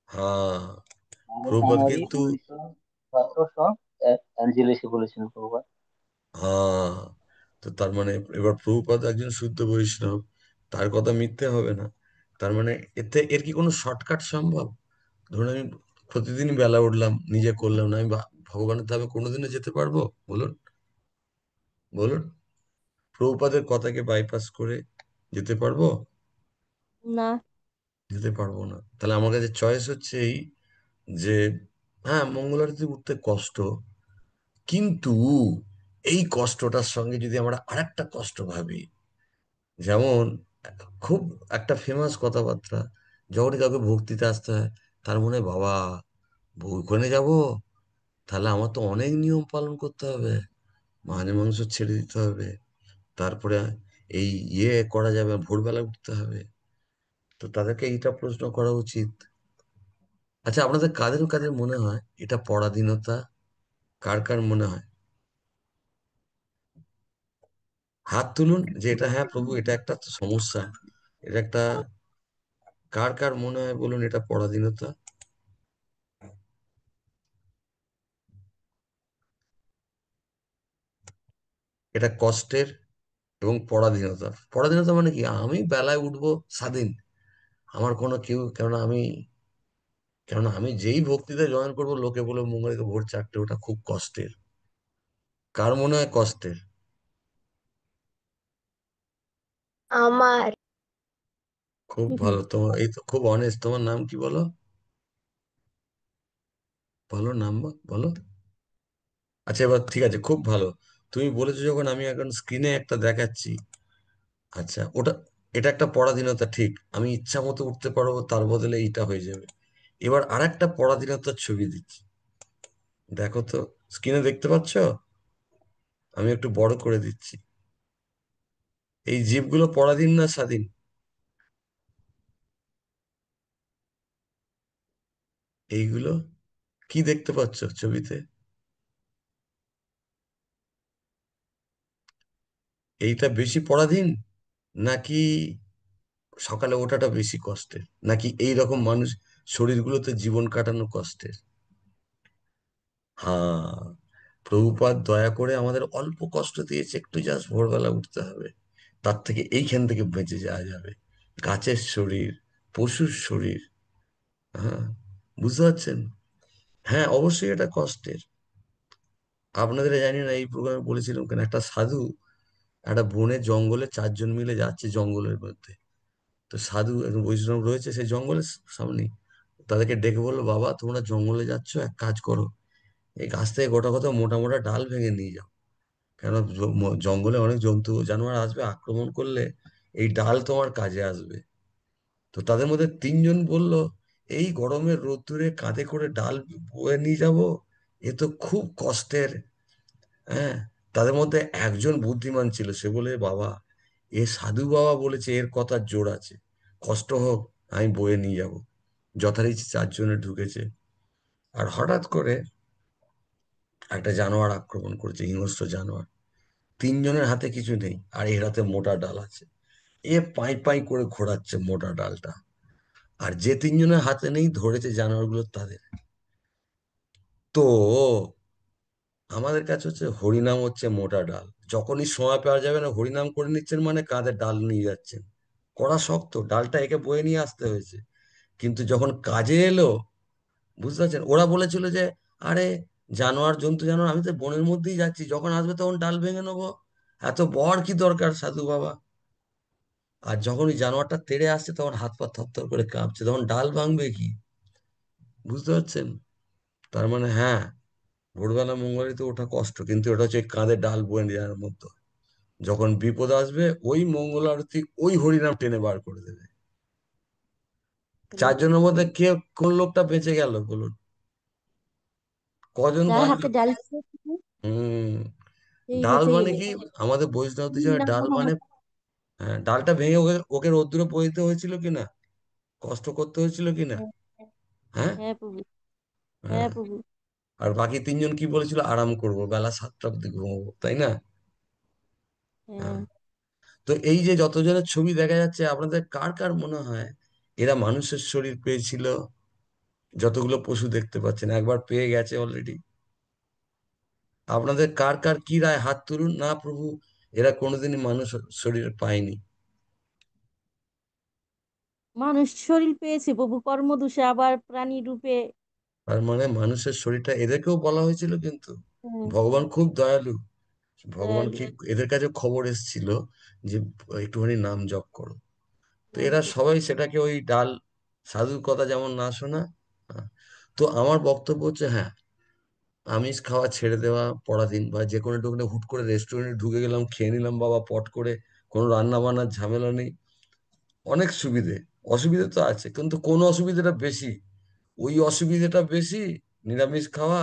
A: হ্যাঁ, প্রভুপাদ
D: জানুয়ারি
A: কিন্তু
D: 1972 সন অ্যাঞ্জেলেসে বলেছেন প্রভুপাদ।
A: হ্যাঁ, তো তার মানে এবার প্রভুপাদ একজন শুদ্ধ বৈষ্ণব, তার কথা মিথ্যে হবে না। তার মানে এতে এর কি কোনো শর্টকাট সম্ভব? ধরুন আমি প্রতিদিন বেলা উঠলাম, নিজে করলাম না, আমি ভগবানের ধামে কোনোদিনও যেতে পারবো? বলুন বলুন, প্রভুপাদের কথাকে বাইপাস করে যেতে পারবো?
C: না।
A: যেতে পারবো না। তাহলে আমার কাছে চয়েস হচ্ছে এই, যে হ্যাঁ মঙ্গল আরতি উঠতে কষ্ট, কিন্তু এই কষ্টটার সঙ্গে যদি আমরা আরেকটা কষ্ট ভাবি, যেমন খুব একটা ফেমাস কথাবার্তা, যখনই কাউকে ভক্তিতে আসতে হয় তার মনে হয়, বাবা ওখানে যাব, তাহলে আমার তো অনেক নিয়ম পালন করতে হবে, মাছ মাংস ছেড়ে দিতে হবে, তারপরে এই করা যাবে, ভোরবেলা উঠতে হবে। তো তাদেরকে এইটা প্রশ্ন করা উচিত। আচ্ছা, আপনাদের কাদের কাদের মনে হয় এটা পরাধীনতা? কার কার মনে হয়? হাত তুলুন যে এটা হ্যাঁ প্রভু, এটা একটা সমস্যা, এটা একটা, কার কার মনে হয় বলুন এটা পরাধীনতা? এটা কষ্টের এবং পরাধীনতা। পরাধীনতা মানে কি, আমি বেলায় উঠবো স্বাধীন, আমার কোনো কেউ, কেননা আমি যেই ভক্তিতে জয়েন করবো লোকে বলে মঙ্গলকে ভোর 4টে ওটা খুব কষ্টের। কার মনে হয় কষ্টের?
E: আমার।
A: খুব ভালো, তোমার এই তো খুব অনেস্ট। তোমার নাম কি বলো? বলো নাম, বলো। আচ্ছা এবার ঠিক আছে, খুব ভালো। তুমি বলেছো যখন, আমি এখন স্ক্রিনে একটা দেখাচ্ছি। আচ্ছা ওটা, এটা একটা পরাধীনতা ঠিক, আমি ইচ্ছা মতো উঠতে পারবো, তার বদলে এইটা হয়ে যাবে। এবার আরেকটা পরাধীনতার ছবি দিচ্ছি, দেখো তো, স্ক্রিনে দেখতে পাচ্ছ? আমি একটু বড় করে দিচ্ছি। এই জীবগুলো পরাধীন না স্বাধীন? এইগুলো কি দেখতে পাচ্ছ ছবিতে? এইটা বেশি পরাধীন, নাকি সকালে ওঠাটা বেশি কষ্টের, নাকি এই রকম মানুষ শরীরগুলোতে জীবন কাটানো কষ্টের? হ্যাঁ, প্রভুপাদ দয়া করে আমাদের অল্প কষ্ট দিয়েছে, একটু জাস্ট ভোরবেলা উঠতে হবে, তার থেকে এইখান থেকে বেঁচে যাওয়া যাবে। গাছের শরীর, পশুর শরীর, হ্যাঁ, বুঝতে পারছেন? হ্যাঁ অবশ্যই এটা কষ্টের। আপনাদের জানি না এই প্রোগ্রামে বলেছিলাম কেন, একটা সাধু একটা বনে জঙ্গলে 4জন মিলে যাচ্ছে জঙ্গলের মধ্যে। তো সাধু একজন বৈষ্ণব রয়েছে সেই জঙ্গলের সামনে, তাদেরকে ডেকে বললো, বাবা তোমরা জঙ্গলে যাচ্ছ, এক কাজ করো, এই গাছ থেকে গোটা কথা মোটা মোটা ডাল ভেঙে নিয়ে যাও, কেন জঙ্গলে অনেক জন্তু জানোয়ার আসবে, আক্রমণ করলে এই ডাল তোমার কাজে আসবে। তো তাদের মধ্যে 3জন বলল, এই গরমের রোদ্দুরে কাঁধে করে ডাল বয়ে নিয়ে যাব, এ তো খুব কষ্টের। হ্যাঁ, তাদের মধ্যে একজন বুদ্ধিমান ছিল, সে বলে, বাবা, এ সাধু বাবা বলেছে, এর কথার জোর আছে, কষ্ট হোক, আমি বয়ে নিয়ে যাব। যথারীতি চারজনে ঢুকেছে, আর হঠাৎ করে একটা জানোয়ার আক্রমণ করেছে, হিংস্র জানোয়ার। তিনজনের হাতে কিছু নেই, আর এর হাতে মোটা ডাল আছে। এ পাই পাই করে ঘোরাচ্ছে মোটা ডালটা, আর যে তিনজনের হাতে নেই ধরেছে জানোয়ারগুলো তাদের। তো আমাদের কাছে হচ্ছে হরিনাম হচ্ছে মোটা ডাল, যখনই সময় পাওয়া যাবে না হরিনাম করে নিচ্ছেন, মানে কাঁধে ডাল নিয়ে যাচ্ছেন। কড়া শক্ত ডালটা, একে বয়ে নিয়ে আসতে হয়েছে। কিন্তু যখন কাজে এলো, বুঝতে পারছেন, ওরা বলেছিল যে, আরে জানোয়ার, জন্তু জানোয়ার, আমি তো বনের মধ্যেই যাচ্ছি, যখন আসবে তখন ডাল ভেঙে নেবো, এত বড় কি দরকার সাধু বাবা। আর যখন ওই জানোয়ারটা তেড়ে আসছে, তখন হাত পা থরথর করে কাঁপছে, তখন ডাল ভাঙবে কি, বুঝতে পারছেন। তার মানে হ্যাঁ, ভোরবেলা মঙ্গলারিতে ওঠা কষ্ট, কিন্তু ওটা হচ্ছে কাঁধে ডাল বয়ে নিয়ে যাওয়ার মতো। যখন বিপদ আসবে, ওই মঙ্গল আরতি ওই হরিনাম টেনে বার করে দেবে।
C: হরি বল,
A: চারজনের
C: হরি
A: মধ্যে
C: বল।
A: কে, কোন লোকটা বেঁচে গেল বলুন, কজন
C: যার হাতে
A: বাঁচলো?
C: ডাল ছিল,
A: হুম।
C: সেই
A: ডাল
C: বেঁচে
A: মানে
C: গেল।
A: কি, আমাদের বৈষ্ণবদের
C: হরির
A: হিসাবে
C: নাম
A: ডাল মানে,
C: মহারাজ।
A: হ্যাঁ, ডালটা ভেঙে ওকে ওকে রোদ্দুরে বইতে হয়েছিল কিনা, কষ্ট করতে হয়েছিল কিনা।
C: হ্যাঁ,
A: হ্যাঁ।
C: হ্যাঁ প্রভু, হ্যাঁ
A: হ্যাঁ।
C: প্রভু।
A: আর বাকি তিনজন কি বলেছিল, আরাম করব, বেলা 7টা অব্দি ঘুমাবো, তাই না?
C: হ্যাঁ।
A: হ্যাঁ। তো এই যে যতজনের ছবি দেখা যাচ্ছে, আপনাদের কার কার মনে হয় এরা মানুষের শরীর পেয়েছিল? যতগুলো পশু দেখতে পাচ্ছেন, একবার পেয়ে গেছে অলরেডি। আপনাদের কার কার কি রায়, হাত তুলুন, না প্রভু, এরা কোনোদিনই মানুষ শরীর পায়নি।
C: মানুষ শরীর পেয়েছে প্রভু, কর্মদোষে আবার প্রাণী রূপে।
A: তার মানে মানুষের শরীরটা এদেরকেও বলা হয়েছিল কিন্তু।
C: হ্যাঁ,
A: ভগবান খুব দয়ালু। ভগবান
C: দয়ালু।
A: কি, এদের কাছে খবর এসেছিল যে একটুখানি নাম জপ করো। তো
C: নাম
A: এরা
C: জপ।
A: সবাই সেটাকে ওই ডাল, সাধুর কথা যেমন না শোনা। হ্যাঁ। তো আমার বক্তব্য হচ্ছে, হ্যাঁ, আমিষ খাওয়া ছেড়ে দেওয়া পরাধীন, বা যে কোনো একটুখানি হুট করে রেস্টুরেন্টে ঢুকে গেলাম, খেয়ে নিলাম বাবা পট করে, কোনো রান্না বান্নার ঝামেলা নেই, অনেক সুবিধে। অসুবিধা তো আছে, কিন্তু কোন অসুবিধাটা বেশি, ওই অসুবিধাটা বেশি নিরামিষ খাওয়া,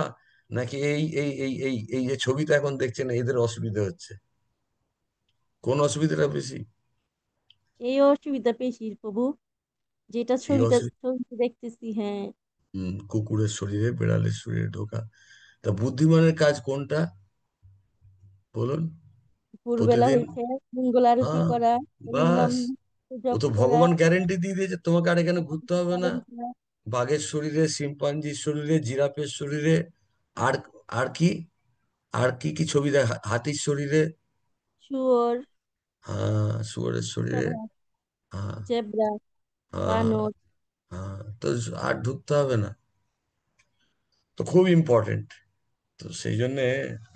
A: নাকি এই এই এই এই এই যে ছবিটা এখন দেখছেন এদের অসুবিধা হচ্ছে, কোন অসুবিধাটা বেশি?
C: এই অসুবিধা বেশি প্রভু, যেটা
A: এই
C: ছবিটা
A: অসুবিধা,
C: ছবিতে দেখতেছি। হ্যাঁ।
A: কুকুরের শরীরে, বিড়ালের শরীরে ঢোকা। তা বুদ্ধিমানের কাজ কোনটা বলুন?
C: ভোরবেলা
A: প্রতিদিন,
C: উঠে মঙ্গল আরতি
A: হ্যাঁ,
C: করা, হরির নাম
A: বাস। ও
C: জপ
A: তো
C: করা,
A: ভগবান গ্যারেন্টি দিয়ে দিয়েছে, তোমাকে আর এখানে ঘুরতে হবে না।
C: পালন করা।
A: বাঘের শরীরে, শিম্পাঞ্জির শরীরে, জিরাফের শরীরে, আর আর কি, আর কি কি ছবি দেখ, হাতির শরীরে,
C: শুয়োর,
A: হ্যাঁ, শুয়োরের শরীরে,
C: তারপর
A: হ্যাঁ,
C: জেব্রা,
A: হ্যাঁ,
C: বানর।
A: হ্যাঁ। তো আর ঢুকতে হবে না, তো খুব ইম্পর্টেন্ট। তো সেই জন্যে,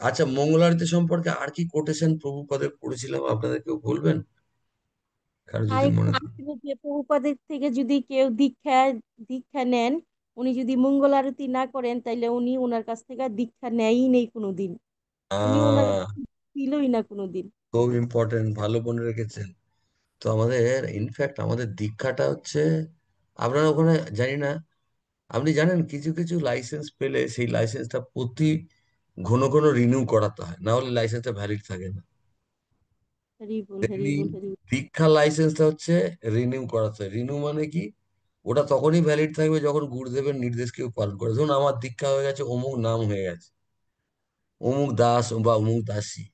A: আচ্ছা, মঙ্গল আরতি সম্পর্কে আর কি কোটেশন প্রভুপাদের পড়েছিলাম, আপনাদের কেউ বলবেন, কারো যদি
C: আরেকটা
A: মনে থাকে?
C: ছিল যে প্রভুপাদের থেকে যদি কেউ দীক্ষা দীক্ষা নেন, উনি যদি মঙ্গল আরতি না করেন তাইলে উনি ওনার কাছ থেকে দীক্ষা নেয়ই নেই কোনোদিন। উনি ওনার
A: আহ
C: ছিলই না কোনোদিন।
A: খুব ইম্পর্টেন্ট, ভালো মনে রেখেছেন। তো আমাদের, ইনফ্যাক্ট আমাদের দীক্ষাটা হচ্ছে, আপনারা ওখানে জানি না, আপনি জানেন কিছু কিছু লাইসেন্স পেলে সেই লাইসেন্সটা প্রতি ঘন ঘন রিনিউ করাতে হয়, না হলে লাইসেন্সটা ভ্যালিড থাকে না।
C: হরি বল, হরি
A: তেমনি
C: বল, হরি বল।
A: দীক্ষা লাইসেন্সটা হচ্ছে রিনিউ করাতে হয়। রিনিউ মানে কি, ওটা তখনই ভ্যালিড থাকবে যখন গুরুদেবের নির্দেশ কেউ পালন করে। ধরুন আমার দীক্ষা হয়ে গেছে, অমুক নাম হয়ে গেছে, অমুক দাস বা অমুক দাসী।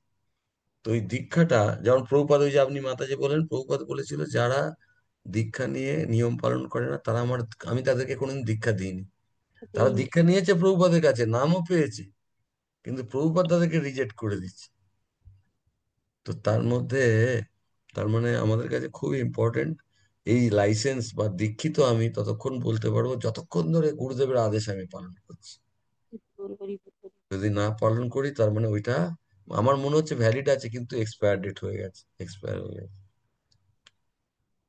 A: তো এই দীক্ষাটা, যেমন প্রভুপাদ, ওই যে আপনি মাতাজি বলেন, প্রভুপাদ বলেছিল যারা দীক্ষা নিয়ে নিয়ম পালন করে না তারা আমার, আমি তাদেরকে কোনোদিন দীক্ষা দিইনি। তারা
C: দেইনি।
A: দীক্ষা নিয়েছে প্রভুপাদের কাছে, নামও পেয়েছে, কিন্তু প্রভুপাদ তাদেরকে রিজেক্ট করে দিচ্ছে। তো তার মধ্যে, তার মানে আমাদের কাছে খুব ইম্পর্টেন্ট এই লাইসেন্স বা দীক্ষিত আমি ততক্ষণ বলতে পারবো যতক্ষণ ধরে গুরুদেবের আদেশ আমি পালন করছি।
C: হরি বল, হরি বল, হরি বল।
A: যদি না পালন করি, তার মানে ওইটা আমার মনে হচ্ছে ভ্যালিড আছে, কিন্তু এক্সপায়ার ডেট হয়ে গেছে, এক্সপায়ার হয়ে গেছে।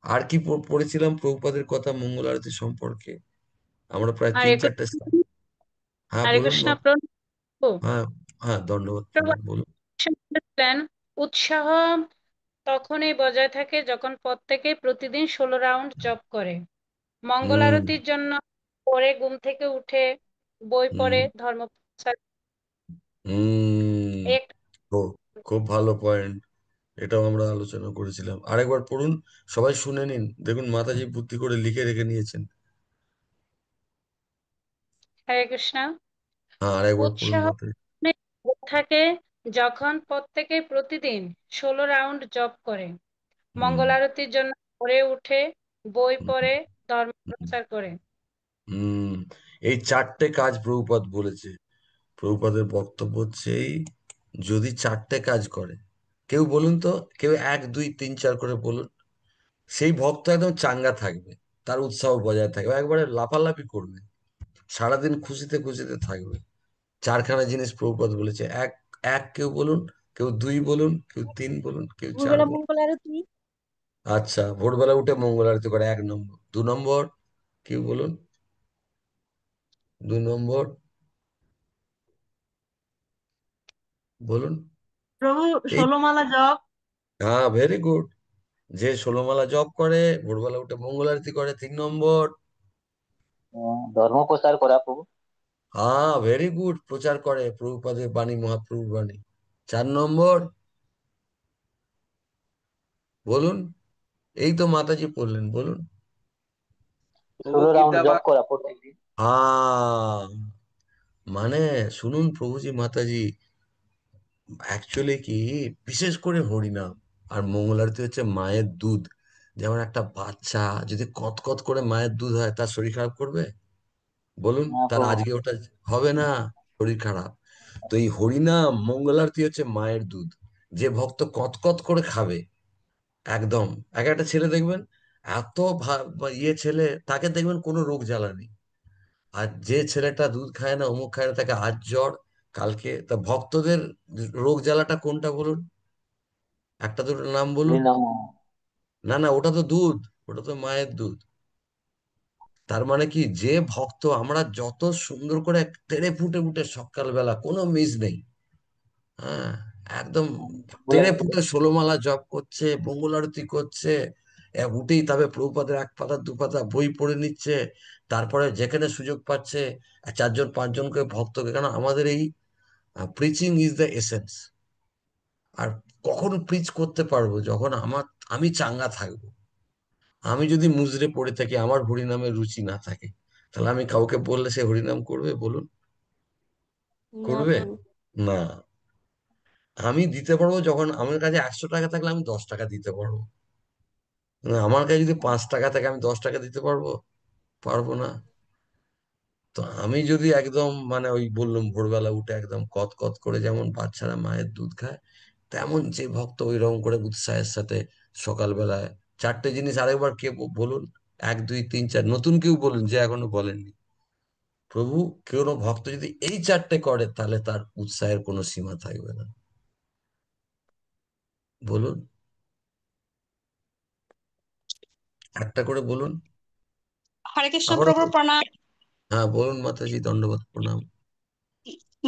A: আর কি পড়েছিলাম প্রভুপাদের কথা মঙ্গল আরতি সম্পর্কে? আমরা প্রায়
F: হরে
A: তিন চারটে
F: কৃষ্ণ।
A: হ্যাঁ
F: হরে
A: বলুন
F: কৃষ্ণ
A: বলুন।
F: প্রভু।
A: হ্যাঁ, হ্যাঁ, দণ্ডবোধ
F: প্রভু
A: প্রণাম, বলুন।
F: বলেছিলেন, উৎসাহ তখনই বজায় থাকে যখন প্রত্যেকে প্রতিদিন 16 রাউন্ড জপ করে। মঙ্গল
A: হুম।
F: আরতির জন্য পরে ঘুম থেকে উঠে বই
A: হুম
F: পড়ে ধর্ম প্রচার।
A: হুম
F: এই একটা
A: খুব খুব ভালো পয়েন্ট। এটাও আমরা আলোচনা করেছিলাম। আরেকবার পড়ুন, সবাই শুনে নিন, দেখুন মাতাজি বুদ্ধি করে লিখে রেখে নিয়েছেন।
F: হরে কৃষ্ণ।
A: হ্যাঁ, আরেকবার পড়ুন
F: উৎসাহ
A: মাতাজি।
F: থাকে যখন প্রত্যেকে প্রতিদিন 16 রাউন্ড জপ করে,
A: হুম
F: মঙ্গল আরতির জন্য ভোরে উঠে বই
A: হুম
F: পড়ে ধর্ম
A: হুম
F: প্রচার করে।
A: হুম। এই চারটে কাজ প্রভুপাদ বলেছে। প্রভুপাদের বক্তব্য হচ্ছে এই, যদি চারটে কাজ করে, কেউ বলুন তো, কেউ 1 2 3 4 করে বলুন, সেই ভক্ত একদম চাঙ্গা থাকবে, তার উৎসাহ বজায় থাকবে, একবারে লাফালাফি করবে, সারাদিন খুশিতে খুশিতে থাকবে। চারখানা জিনিস প্রভুপাদ বলেছে। এক, এক কেউ বলুন, কেউ 2 বলুন, কেউ 3 বলুন, কেউ 4
C: ভোরবেলা
A: বলুন।
C: মঙ্গল আরতি।
A: আচ্ছা, ভোরবেলা উঠে মঙ্গল আরতি করে 1 নম্বর। 2 নম্বর কেউ বলুন, 2 নম্বর বলুন।
G: প্রভু,
A: এই,
G: 16 মালা জপ।
A: হ্যাঁ, ভেরি গুড। যে 16 মালা জপ করে, ভোরবেলা উঠে মঙ্গল আরতি করে, 3 নম্বর।
D: ধর্ম প্রচার করা প্রভু।
A: হ্যাঁ, ভেরি গুড, প্রচার করে প্রভুপাদের বাণী, মহাপ্রভুর বাণী। 4 নম্বর বলুন। এই তো মাতাজি বললেন, বলুন।
B: প্রভু
D: 16 রাউন্ড
B: গীতা
D: জপ
B: পাঠ।
D: করা প্রত্যেকদিন।
A: মানে শুনুন প্রভুজি মাতাজি, অ্যাকচুয়ালি কি, বিশেষ করে হরিনাম আর মঙ্গল আরতি হচ্ছে মায়ের দুধ। যেমন একটা বাচ্চা যদি কতকত করে মায়ের দুধ হয়, তার শরীর খারাপ করবে? বলুন,
D: না
A: তার
D: প্রভু।
A: আজকে ওটা হবে না, শরীর খারাপ। তো এই হরিনাম মঙ্গল আরতি হচ্ছে মায়ের দুধ। যে ভক্ত কতকত করে খাবে, একদম, এক একটা ছেলে দেখবেন, এত ইয়ে ছেলে, তাকে দেখবেন কোনো রোগ জ্বালা নেই। আর যে ছেলেটা দুধ খায় না, অমুক খায় না, তাকে আজ জ্বর, কালকে তা। ভক্তদের রোগ জ্বালাটা কোনটা বলুন, একটা দুটো নাম বলুন।
D: হরিনাম।
A: না না, ওটা তো দুধ, ওটা তো মায়ের দুধ। তার মানে কি, যে ভক্ত আমরা যত সুন্দর করে তেড়ে ফুটে ফুটে সকালবেলা কোনো মিস নেই, হ্যাঁ, একদম তেড়ে ফুটে 16 মালা জপ করছে, মঙ্গল আরতি করছে, উঠেই তবে প্রভুপাদের 1 পাতা 2 পাতা বই পড়ে নিচ্ছে, তারপরে যেখানে সুযোগ পাচ্ছে 4 জন 5 জনকে ভক্তকে, কেন আমাদের এই প্রিচিং ইজ দ্য এসেন্স। আর কখন প্রিচ করতে পারবো, যখন আমি চাঙ্গা থাকবো। আমি যদি মুজরে পড়ে থাকি, আমার হরিনামে রুচি না থাকে, তাহলে আমি কাউকে বললে সে হরিনাম করবে বলুন?
C: না
A: করবে
C: প্রভু।
A: না। আমি দিতে পারবো, যখন আমার কাছে 100 টাকা থাকলে আমি 10 টাকা দিতে পারবো। না, আমার কাছে যদি 5 টাকা থাকে, আমি 10 টাকা দিতে পারবো? পারবো না। তো আমি যদি একদম মানে ওই বললাম, ভোরবেলা উঠে একদম কত কত করে যেমন বাচ্চারা মায়ের দুধ খায়, তেমন যে ভক্ত ওইরকম করে উৎসাহের সাথে সকালবেলায় চারটে জিনিস আরেকবার কে বলুন। 1 2 3 4, নতুন কেউ বলুন যে এখনো বলেননি। প্রভু, কেউ ভক্ত যদি এই চারটে করে, তাহলে তার উৎসাহের কোনো সীমা থাকবে না। বলুন, একটা করে বলুন।
H: হরে কৃষ্ণ
A: আবারও
H: প্রভু,
A: বলুন।
H: প্রণাম।
A: হ্যাঁ বলুন মাতাজি, দণ্ডবত প্রণাম।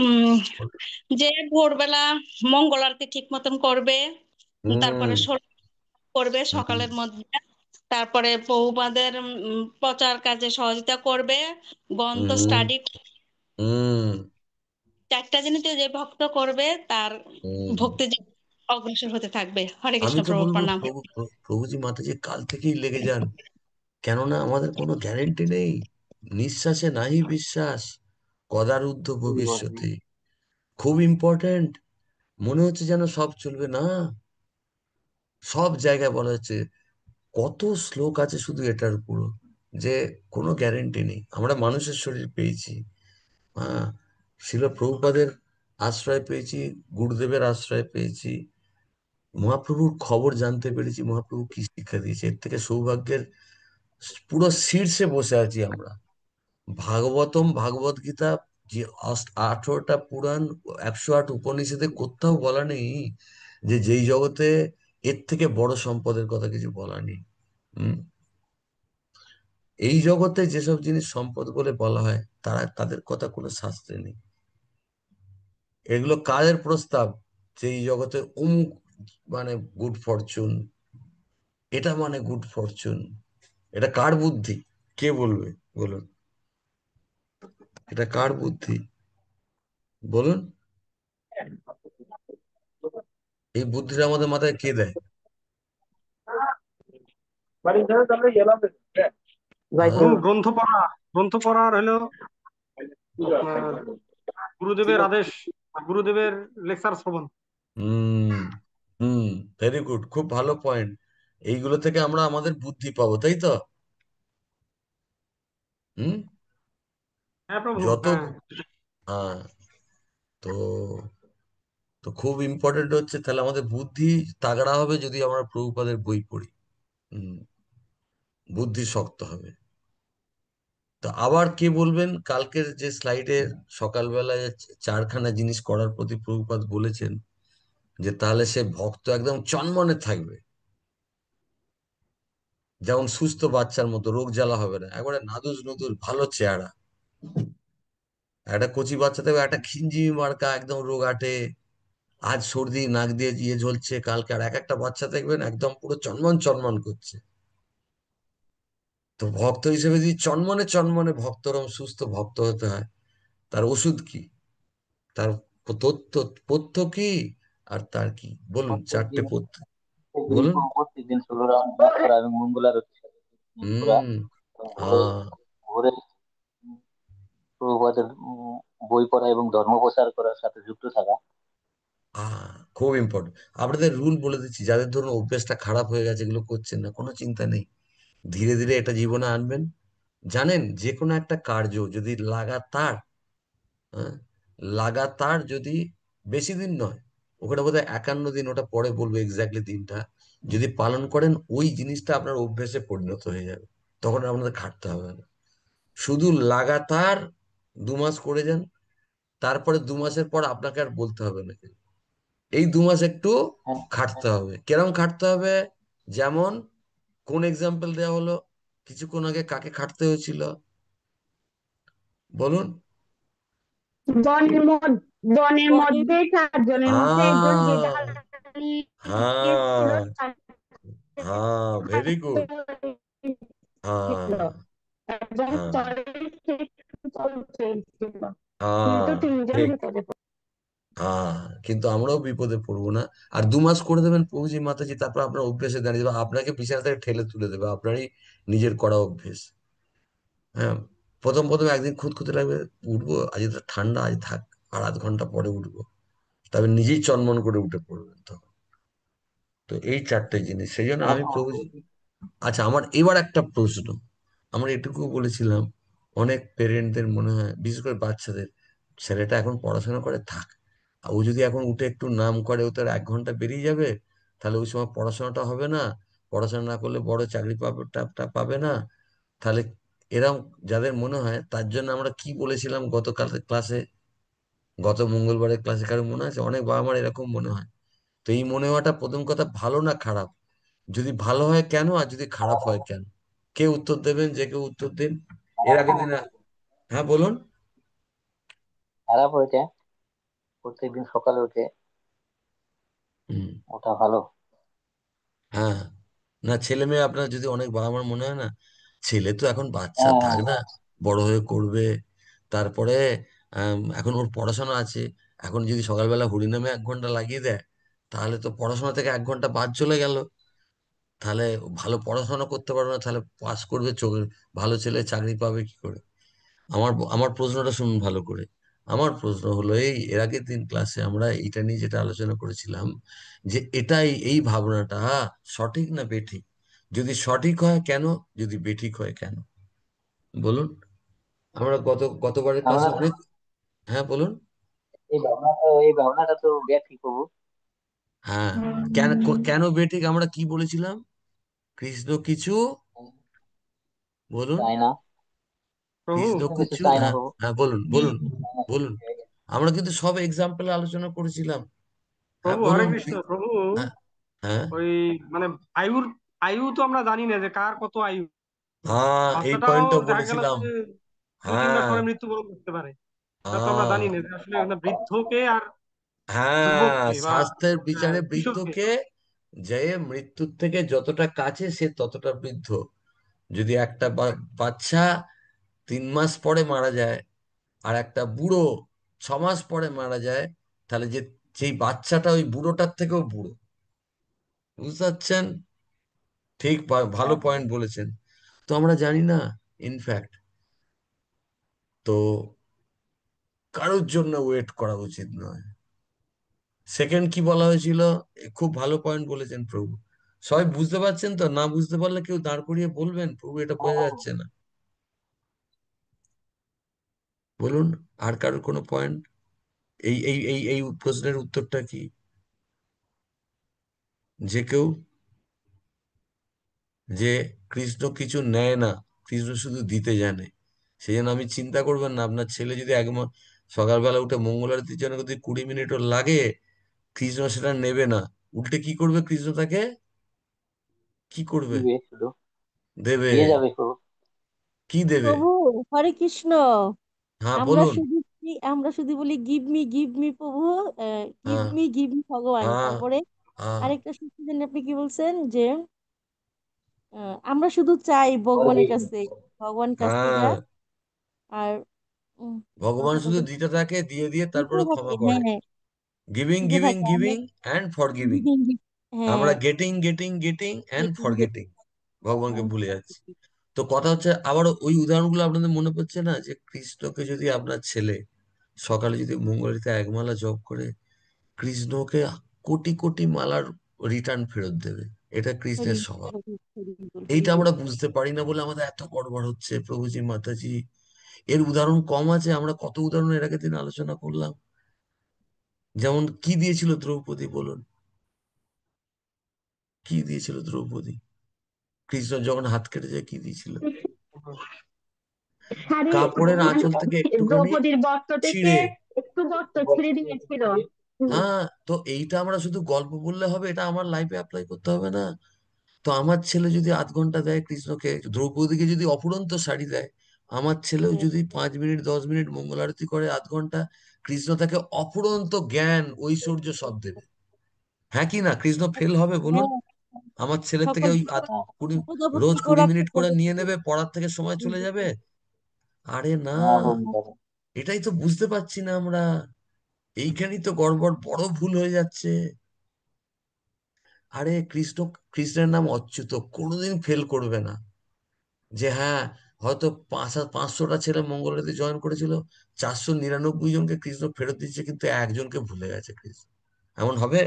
H: উম
A: বলুন।
H: যে ভোরবেলা মঙ্গল আরতি ঠিক মতন করবে, তারপরে
A: হুম
H: করবে
A: হুম
H: সকালের মধ্যে, তারপরে বহুপাদের প্রচার কাজে সহযোগিতা করবে, গ্রন্থ
A: হুম
H: স্টাডি।
A: হুম
H: চারটা জিনিস যে ভক্ত করবে, তার
A: হুম।
H: ভক্তি জীবন অগ্রসর হতে থাকবে। হরে
A: আমি
H: কৃষ্ণ
A: তো
H: প্রভু,
A: বলবো
H: প্রণাম।
A: প্রভুজি মাতাজি কাল থেকেই লেগে যান, কেননা আমাদের কোনো গ্যারেন্টি নেই। নিঃশ্বাসে নাহি বিশ্বাস, কদারুদ্ধ ভবিষ্যতে। খুব ইম্পর্ট্যান্ট। মনে হচ্ছে যেন সব চলবে না, সব জায়গায় বলা হচ্ছে, কত শ্লোক আছে শুধু এটার উপর, যে কোনো গ্যারেন্টি নেই। আমরা মানুষের শরীর পেয়েছি, হ্যাঁ, শিল প্রভুপাদের আশ্রয় পেয়েছি, গুরুদেবের আশ্রয় পেয়েছি, মহাপ্রভুর খবর জানতে পেরেছি, মহাপ্রভু কি শিক্ষা দিয়েছে, এর থেকে সৌভাগ্যের পুরো শীর্ষে বসে আছি আমরা। ভাগবতম, ভাগবত গীতা, যে 18টা পুরাণ, 108 উপনিষদে কোথাও বলা নেই যে যেই জগতে এর থেকে বড় সম্পদের কথা কিছু বলা নেই। হম। এই জগতে যেসব জিনিস সম্পদ বলে বলা হয়, তাদের কথা কোনো শাস্ত্রে নেই। এগুলো কাজের প্রস্তাব, যে এই জগতে অমুক মানে গুড ফরচুন, এটা মানে গুড ফরচুন। এটা কার বুদ্ধি, কে বলবে বলুন? এটা কার বুদ্ধি বলুন? এই বুদ্ধিটা আমাদের মাথায় কে দেয়? হ্যাঁ।
B: প্রভু গ্রন্থ পড়ার হলো আপনার গুরুদেবের আদেশ, গুরুদেবের লেকচার শ্রবণ।
A: হুম। হুম। ভেরি গুড, খুব ভালো পয়েন্ট। এইগুলো থেকে আমরা আমাদের বুদ্ধি পাবো, তাই তো? হুম।
B: হ্যাঁ প্রভু,
A: যত
B: হ্যাঁ।
A: হ্যাঁ। তো তো খুব ইম্পর্টেন্ট হচ্ছে তাহলে আমাদের বুদ্ধি তাগড়া হবে যদি আমরা প্রভুপাদের বই পড়ি। হুম। বুদ্ধি শক্ত হবে। তো আবার কে বলবেন কালকের যে স্লাইডের সকালবেলায় চারখানা জিনিস করার প্রতি প্রভুপাদ বলেছেন, যে তাহলে সে ভক্ত একদম চনমনে থাকবে, যেমন সুস্থ বাচ্চার মতো, রোগ জ্বালা হবে না, একবারে নাদুস নুদুস ভালো চেহারা। একটা কচি বাচ্চা থাকবে একটা খিঞ্জিমি মার্কা একদম রোগাটে, আজ সর্দি নাক দিয়ে ইয়ে ঝলছে, কালকে আর এক একটা বাচ্চা দেখবেন একদম পুরো চনমন চনমন করছে। তো ভক্ত হিসেবে যদি চনমনে চনমনে ভক্তরম সুস্থ ভক্ত হতে হয়, তার ওষুধ কি, তার তথ্য পথ্য কি, আর তার কি বলুন, চারটে
D: প্রত্যেকদিন
A: পথ্য
D: প্রত্যেকদিন
A: বলুন।
D: প্রত্যেকদিন 16 রাউন্ড জপ করা এবং মঙ্গলার মিস করা
A: হুম।
D: এবং ভোরে
A: হ্যাঁ।
D: ভোরে প্রভুপাদের বই পড়া এবং ধর্ম প্রচার করার সাথে যুক্ত থাকা।
A: খুব ইম্পর্টেন্ট। আপনাদের রুল বলে দিচ্ছি, যাদের ধরুন অভ্যেসটা খারাপ হয়ে গেছে, এগুলো করছেন না, কোনো চিন্তা নেই, ধীরে ধীরে এটা জীবনে আনবেন। জানেন যে কোনো একটা কার্য যদি লাগাতার, হ্যাঁ, লাগাতার যদি বেশি দিন নয়, ওখানে বোধহয় 51 দিন, ওটা পরে বলবো এক্স্যাক্টলি দিনটা, যদি পালন করেন ওই জিনিসটা আপনার অভ্যেসে পরিণত হয়ে যাবে, তখন আর আপনাদের খাটতে হবে না। শুধু লাগাতার 2 মাস করে যান, তারপরে 2 মাসের পর আপনাকে আর বলতে হবে না। এই 2 মাস একটু
D: হ্যাঁ,
A: খাটতে হবে। কেরম খাটতে হবে? যেমন কোন এক্সাম্পল দেওয়া হলো কিছুক্ষণ আগে, কাকে খাটতে হয়েছিল বলুন?
H: বনের মধ্যে বনের
C: বনের
H: মধ্যে চারজনের মধ্যে একজন যে
A: আহ
H: হারিয়ে গেছিল
A: হ্যাঁ।
H: তাকে
A: হ্যাঁ, ভেরি
H: খাইতে
A: গুড।
H: হয়েছিল।
A: হ্যাঁ।
H: একজন
A: হ্যাঁ।
H: চলে সে চলছিল, কিন্তু
A: হ্যাঁ।
H: তিনজন
A: ঠিক।
H: বিপদে পড়ে।
A: হ্যাঁ, কিন্তু আমরাও বিপদে পড়বো না। আর 2 মাস করে দেবেন প্রভুজি মাতাজি, তারপর আপনার অভ্যেসে দাঁড়িয়ে যাবে, আপনাকে বিছানা থেকে ঠেলে তুলে দেবে, আপনারই নিজের করা অভ্যেস। হ্যাঁ। প্রথম প্রথম একদিন খুঁতখুঁতে লাগবে, উঠবো আজ তো ঠান্ডা, আজ থাক, আর আধ ঘন্টা পরে উঠবো, তবে নিজেই চনমন করে উঠে পড়বেন তখন। তো এই চারটে জিনিস, সেই জন্য
D: হ্যাঁ
A: আমি
D: প্রভু।
A: প্রভুজি। আচ্ছা, আমার এবার একটা প্রশ্ন, আমরা এটুকু বলেছিলাম, অনেক পেরেন্টদের মনে হয়, বিশেষ করে বাচ্চাদের, ছেলেটা এখন পড়াশোনা করে থাক, আর ও যদি এখন উঠে একটু নাম করে, ও তার 1 ঘন্টা বেরিয়ে যাবে, তাহলে ওই সময় পড়াশোনাটা হবে না, পড়াশোনা না করলে বড় চাকরি পাবে পাবে না, তাহলে এরম যাদের মনে হয়, তার জন্য আমরা কি বলেছিলাম গতকাল ক্লাসে, গত মঙ্গলবারের ক্লাসে, কারো মনে আছে? অনেক বাবা মার এরকম মনে হয়। তো এই মনে হওয়াটা প্রথম কথা ভালো না খারাপ? যদি ভালো হয় কেন, আর যদি খারাপ হয় কেন? কে উত্তর দেবেন? যে কেউ উত্তর দিন। এর আগে দিন হ্যাঁ বলুন।
D: খারাপ হয়েছে, প্রত্যেকদিন সকালে উঠে
A: হুম।
D: ওঠা ভালো।
A: হ্যাঁ। না, ছেলে মেয়ে আপনার যদি অনেক বাবা মার মনে হয় না, ছেলে তো এখন বাচ্চা,
D: হ্যাঁ,
A: থাক
D: হ্যাঁ,
A: না, বড় হয়ে করবে, তারপরে এখন ওর পড়াশোনা আছে, এখন যদি সকালবেলা হরিনামে 1 ঘন্টা লাগিয়ে দেয়, তাহলে তো পড়াশোনা থেকে 1 ঘন্টা বাদ চলে গেল, তাহলে ভালো পড়াশোনা করতে পারবে না, তাহলে পাস করবে ভালো ছেলে চাকরি পাবে কি করে? আমার আমার প্রশ্নটা শুনুন ভালো করে। আমার প্রশ্ন হলো, এর আগের দিন ক্লাসে আমরা এটা নিয়ে যেটা আলোচনা করেছিলাম, যে এটাই এই ভাবনাটা সঠিক না বেঠিক? যদি সঠিক হয় কেন, যদি বেঠিক হয় কেন, বলুন। আমরা গতবারের ক্লাসে
D: আমরা
A: অনেক, হ্যাঁ বলুন।
D: এই ভাবনাটা তো ব্যাঠিক প্রভু।
A: হ্যাঁ। কেন কেন বেঠিক আমরা কি বলেছিলাম? কৃষ্ণ কিছু বলুন।
D: চাই না,
B: প্রভু,
A: কৃষ্ণ
D: কৃষ্ণ কিছু
A: কিছু,
D: চাই না
A: হ্যাঁ
D: প্রভু।
A: হ্যাঁ বলুন বলুন বলুন। আমরা কিন্তু সব এক্সাম্পলে আলোচনা করেছিলাম। হ্যাঁ
B: প্রভু হরে
A: বলুন।
B: কৃষ্ণ প্রভু।
A: হ্যাঁ। হ্যাঁ।
B: ওই মানে আয়ুর আয়ু তো আমরা জানি না যে কার কত আয়ু।
A: হ্যাঁ, এই
B: বাচ্চাটাও
A: পয়েন্টটা
B: দেখা গেল
A: বলেছিলাম।
B: যে দু তিনবার
A: হ্যাঁ।
B: পরে মৃত্যুবরণ করতে পারে। এটা তো আমরা
A: হ্যাঁ।
B: জানি না যে আসলে মানে বৃদ্ধকে আর
A: হ্যাঁ,
B: যুবককে বা
A: স্বাস্থ্যের বিচারে
B: কিশোরকে।
A: বৃদ্ধকে, যে মৃত্যুর থেকে যতটা কাছে সে ততটা বৃদ্ধ। যদি একটা বাচ্চা 3 মাস পরে মারা যায়, আর একটা বুড়ো 6 মাস পরে মারা যায়, তাহলে যে যেই বাচ্চাটা ওই বুড়োটার থেকেও বুড়ো। বুঝতে পারছেন? ঠিক, ভালো
C: হ্যাঁ,
A: পয়েন্ট বলেছেন। তো আমরা জানি না ইনফ্যাক্ট। তো কারোর জন্য ওয়েট করা উচিত নয়। সেকেন্ড কি বলা হয়েছিল? খুব ভালো পয়েন্ট বলেছেন প্রভু। সবাই বুঝতে পারছেন তো? না বুঝতে পারলে কেউ দাঁড় করিয়ে বলবেন, প্রভু এটা বোঝা যাচ্ছে না, বলুন। আর কারোর কোনো পয়েন্ট? এই প্রশ্নের উত্তরটা কি? যে কেউ, যে কৃষ্ণ কিছু নেয় না, কৃষ্ণ শুধু দিতে জানে। সেই জন্য আমি চিন্তা করবেন না, আপনার ছেলে যদি সকালবেলা উঠে মঙ্গল আরতির জন্য যদি 20 মিনিটও লাগে, কৃষ্ণ সেটা নেবে না। উল্টে কি করবে? কৃষ্ণ তাকে কি করবে?
D: দিবে শুধু,
A: দেবে।
D: দিয়ে যাবে শুধু।
A: কি দেবে?
C: প্রভু, হরে কৃষ্ণ।
A: হ্যাঁ
C: আমরা
A: বলুন।
C: শুধু আমরা শুধু বলি গিভ মি প্রভু,
A: হ্যাঁ,
C: গিভ মি ভগবান।
A: হ্যাঁ,
C: তারপরে
A: হ্যাঁ।
C: আরেকটা সত্যি জানি, আপনি কি বলছেন যে আমরা শুধু চাই
D: পরে
C: ভগবানের
D: দিয়ে দিবে।
C: কাছে, ভগবান কাছ থেকে।
A: হ্যাঁ,
C: আর
A: ভগবান
C: কথাটা
A: শুধু
C: বলি,
A: দিতে থাকে, দিয়ে দিয়ে
C: দিতে
A: তারপরে
C: থাকে,
A: ক্ষমা করে।
C: হ্যাঁ,
A: গিভিং
C: দিতে
A: গিভিং
C: থাকে আমরা।
A: Giving and for giving.
C: হ্যাঁ,
A: আমরা getting getting getting and
C: getting
A: for getting, ভগবানকে ভুলে যাচ্ছি। তো কথা হচ্ছে, আবার ওই উদাহরণগুলো আপনাদের মনে পড়ছে না, যে কৃষ্ণকে যদি আপনার ছেলে সকালে যদি মঙ্গলবাড়িতে 1 মালা জপ করে, কৃষ্ণকে কোটি কোটি মালার রিটার্ন ফেরত দেবে। এটা
C: হরি
A: কৃষ্ণের স্বভাব।
C: হরি হরি বল, হরি
A: এইটা
C: বল।
A: আমরা বুঝতে পারি না বলে আমাদের এত গড়বড় হচ্ছে প্রভুজি মাতাজি। এর উদাহরণ কম আছে, আমরা কত উদাহরণ এর আগের দিন আলোচনা করলাম। যেমন কি দিয়েছিল দ্রৌপদী, বলুন। কি দিয়েছিল দ্রৌপদী? কৃষ্ণ যখন হাত কেটে যায় কি দিয়েছিল?
E: শাড়ি,
A: কাপড়ের
E: মানে
A: আঁচল থেকে একটুখানি
E: দ্রৌপদীর বস্ত্র থেকে
A: ছিঁড়ে।
E: একটু বস্ত্র ছিঁড়ে দিয়েছিল। হুম।
A: হ্যাঁ, তো এইটা আমরা শুধু গল্প বললে হবে? এটা আমার লাইফে অ্যাপ্লাই করতে হবে না? তো আমার ছেলে যদি 8 ঘন্টা দেয় কৃষ্ণকে, দ্রৌপদীকে যদি অফুরন্ত শাড়ি দেয়, আমার ছেলেও
C: হ্যাঁ,
A: যদি 5 মিনিট 10 মিনিট মঙ্গল আরতি করে 8 ঘন্টা, কৃষ্ণ তাকে অফুরন্ত জ্ঞান ঐশ্বর্য সব দেবে। হ্যাঁ কি না? কৃষ্ণ ফেল হবে বলুন?
C: হ্যাঁ,
A: আমার ছেলের থেকে
C: সকল
A: ওই
D: হ্যাঁ,
A: কুড়ি,
C: বিপদ আপদ
A: রোজ
C: থেকেও
A: কুড়ি
C: রক্ষা
A: মিনিট করে
C: করবে।
A: নিয়ে নেবে, পড়ার থেকে সময় চলে যাবে? আরে না।
D: না বলতে পারে।
A: এটাই তো বুঝতে পারছি না আমরা। এইখানেই তো গড়বড়, বড় ভুল হয়ে যাচ্ছে। আরে কৃষ্ণের নাম অচ্যুত, কোনোদিন ফেল করবে না। যে হ্যাঁ, হয়তো 500টা ছেলে মঙ্গলারতি জয়েন করেছিল, 499 জনকে কৃষ্ণ ফেরত দিচ্ছে, কিন্তু একজনকে ভুলে গেছে কৃষ্ণ। এমন হবে?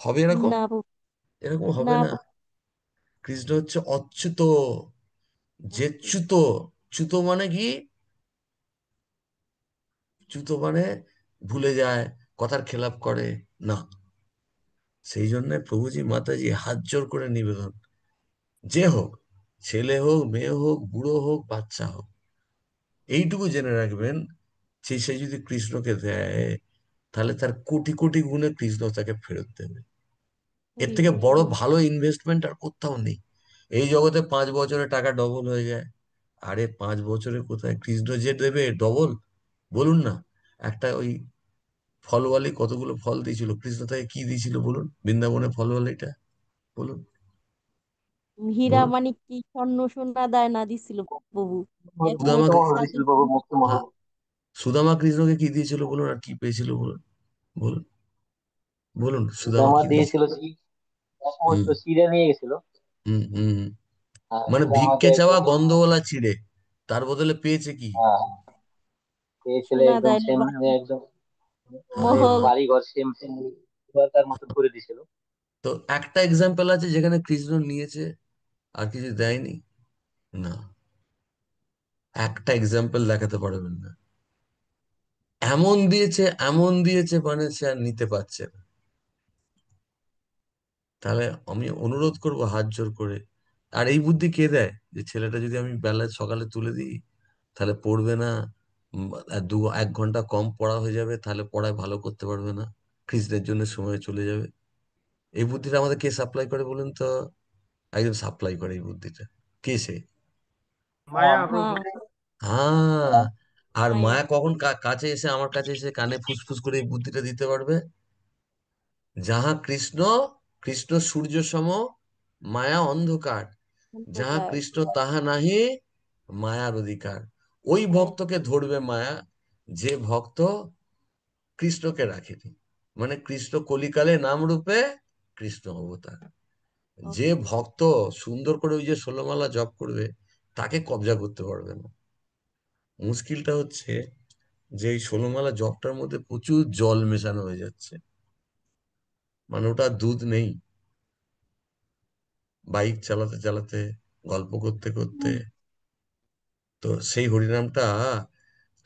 A: হবে এরকম?
C: না বাবু,
A: এরকম
C: না
A: হবে না।
C: বাবু।
A: কৃষ্ণ হচ্ছে অচ্যুত, যে চ্যুত। চ্যুত মানে কি? চ্যুত মানে ভুলে যায়, কথার খেলাপ করে না। সেই জন্য প্রভুজি মাতাজি হাত জোর করে নিবেদন, যে হোক, ছেলে হোক, মেয়ে হোক, বুড়ো হোক, বাচ্চা হোক, এইটুকু জেনে রাখবেন, যে সে যদি কৃষ্ণকে দেয়, তাহলে তার কোটি কোটি গুণে কৃষ্ণ তাকে ফেরত দেবে। এর
C: হরি
A: থেকে
C: বল,
A: বড়
C: হরি
A: ভালো ইনভেস্টমেন্ট আর কোথাও নেই। এই জগতে 5 বছরে টাকা ডবল হয়ে যায়। আরে 5 বছরে কোথায় কৃষ্ণ যে দেবে ডবল? বলুন না। একটা ওই ফলওয়ালি কতগুলো ফল দিয়েছিল, কৃষ্ণ তাকে কি দিয়েছিল বলুন, বৃন্দাবনে ফলওয়ালিটা? বলুন,
C: হীরা
A: বলুন।
C: মানিক কি স্বর্ণ সোনা দায় না দিছিল প্রভু। এক
A: সুদামা
C: মুঠো
D: মুক্তমহল
C: চালের
D: দিয়েছিল প্রভু,
C: জন্য।
D: মুক্তমহল।
A: হ্যাঁ, সুদামা কৃষ্ণকে কি দিয়েছিল বলুন, আর কি পেয়েছিল বলুন? বলুন, বলুন সুদামা
D: সুদামা
A: কি দিয়েছিল?
D: দিয়েছিল এক
A: হুম,
D: মুহূর্ত চিড়ে নিয়ে গেছিল।
A: হুম, হুম, হুম।
D: আর
A: মানে
D: সুদামাকে
A: ভিক্ষে চাওয়া
D: একদম,
A: গন্ধওয়ালা চিড়ে, তার বদলে পেয়েছে কি?
D: পেয়েছিল
C: সোনা
D: একদম
C: দায় না
D: সেম,
C: বাড়ি,
D: একদম
A: আরে
C: মহল।
A: বাহ!
D: বাড়ি ঘর সেম সেম তার মতন করে দিছিল।
A: তো একটা এক্সাম্পল আছে যেখানে কৃষ্ণ নিয়েছে আর কিছু দেয়নি? না, একটা এক্সাম্পল দেখাতে পারবেন না। এমন দিয়েছে, এমন দিয়েছে, মানে সে আর নিতে পারছে না। তাহলে আমি অনুরোধ করব হাত জোর করে। আর এই বুদ্ধি কে দেয়, যে ছেলেটা যদি আমি বেলায় সকালে তুলে দিই, তাহলে পড়বে না, আর 1 ঘন্টা কম পড়া হয়ে যাবে, তাহলে পড়ায় ভালো করতে পারবে না, কৃষ্ণের জন্য সময় চলে যাবে। এই বুদ্ধিটা আমাদের কে সাপ্লাই করে বলুন তো? একজন সাপ্লাই করে এই বুদ্ধিটা। কে সে?
B: মায়া প্রভু।
C: হ্যাঁ,
A: হ্যাঁ। আর
C: মায়া।
A: মায়া কখন কাছে এসে, আমার কাছে এসে কানে ফুসফুস করে এই বুদ্ধিটা দিতে পারবে? যাহা কৃষ্ণ, কৃষ্ণ সূর্য সম, মায়া অন্ধকার। যাহা
C: অন্ধকার।
A: কৃষ্ণ তাহা নাহি, মায়ার অধিকার। ওই
C: হ্যাঁ
A: ভক্তকে ধরবে মায়া যে ভক্ত কৃষ্ণকে রাখেনি, মানে কৃষ্ণ কলিকালে নাম রূপে কৃষ্ণ অবতার। যে
C: ওকে।
A: ভক্ত সুন্দর করে ওই যে 16 মালা জপ করবে তাকে কবজা করতে পারবে না। মুশকিলটা হচ্ছে যে এই 16 মালা জপটার মধ্যে প্রচুর জল মেশানো হয়ে যাচ্ছে, মানে ওটা দুধ নেই। বাইক চালাতে চালাতে, গল্প করতে করতে, তো সেই হরিনামটা,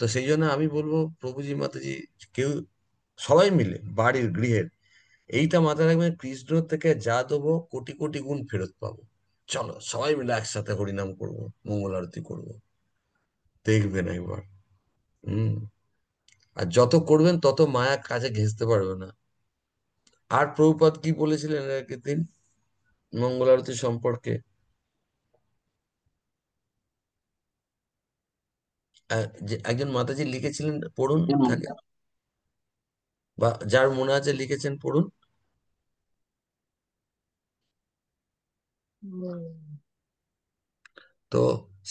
A: তো সেই জন্য আমি বলবো প্রভুজি মাতাজি, কেউ সবাই মিলে বাড়ির গৃহের এইটা মাথায় রাখবেন, কৃষ্ণ থেকে যা দেবো কোটি কোটি গুণ ফেরত পাবো। চলো সবাই মিলে একসাথে হরিনাম করব, মঙ্গল আরতি করব, দেখবেন একবার। হুম। আর যত করবেন তত মায়া কাছে ঘেঁষতে পারবে না। আর প্রভুপাদ কি বলেছিলেন এর আগের দিন মঙ্গল আরতি সম্পর্কে? যে একজন মাতাজি লিখেছিলেন, পড়ুন তাকে, বা যার মনে আছে লিখেছেন পড়ুন। তো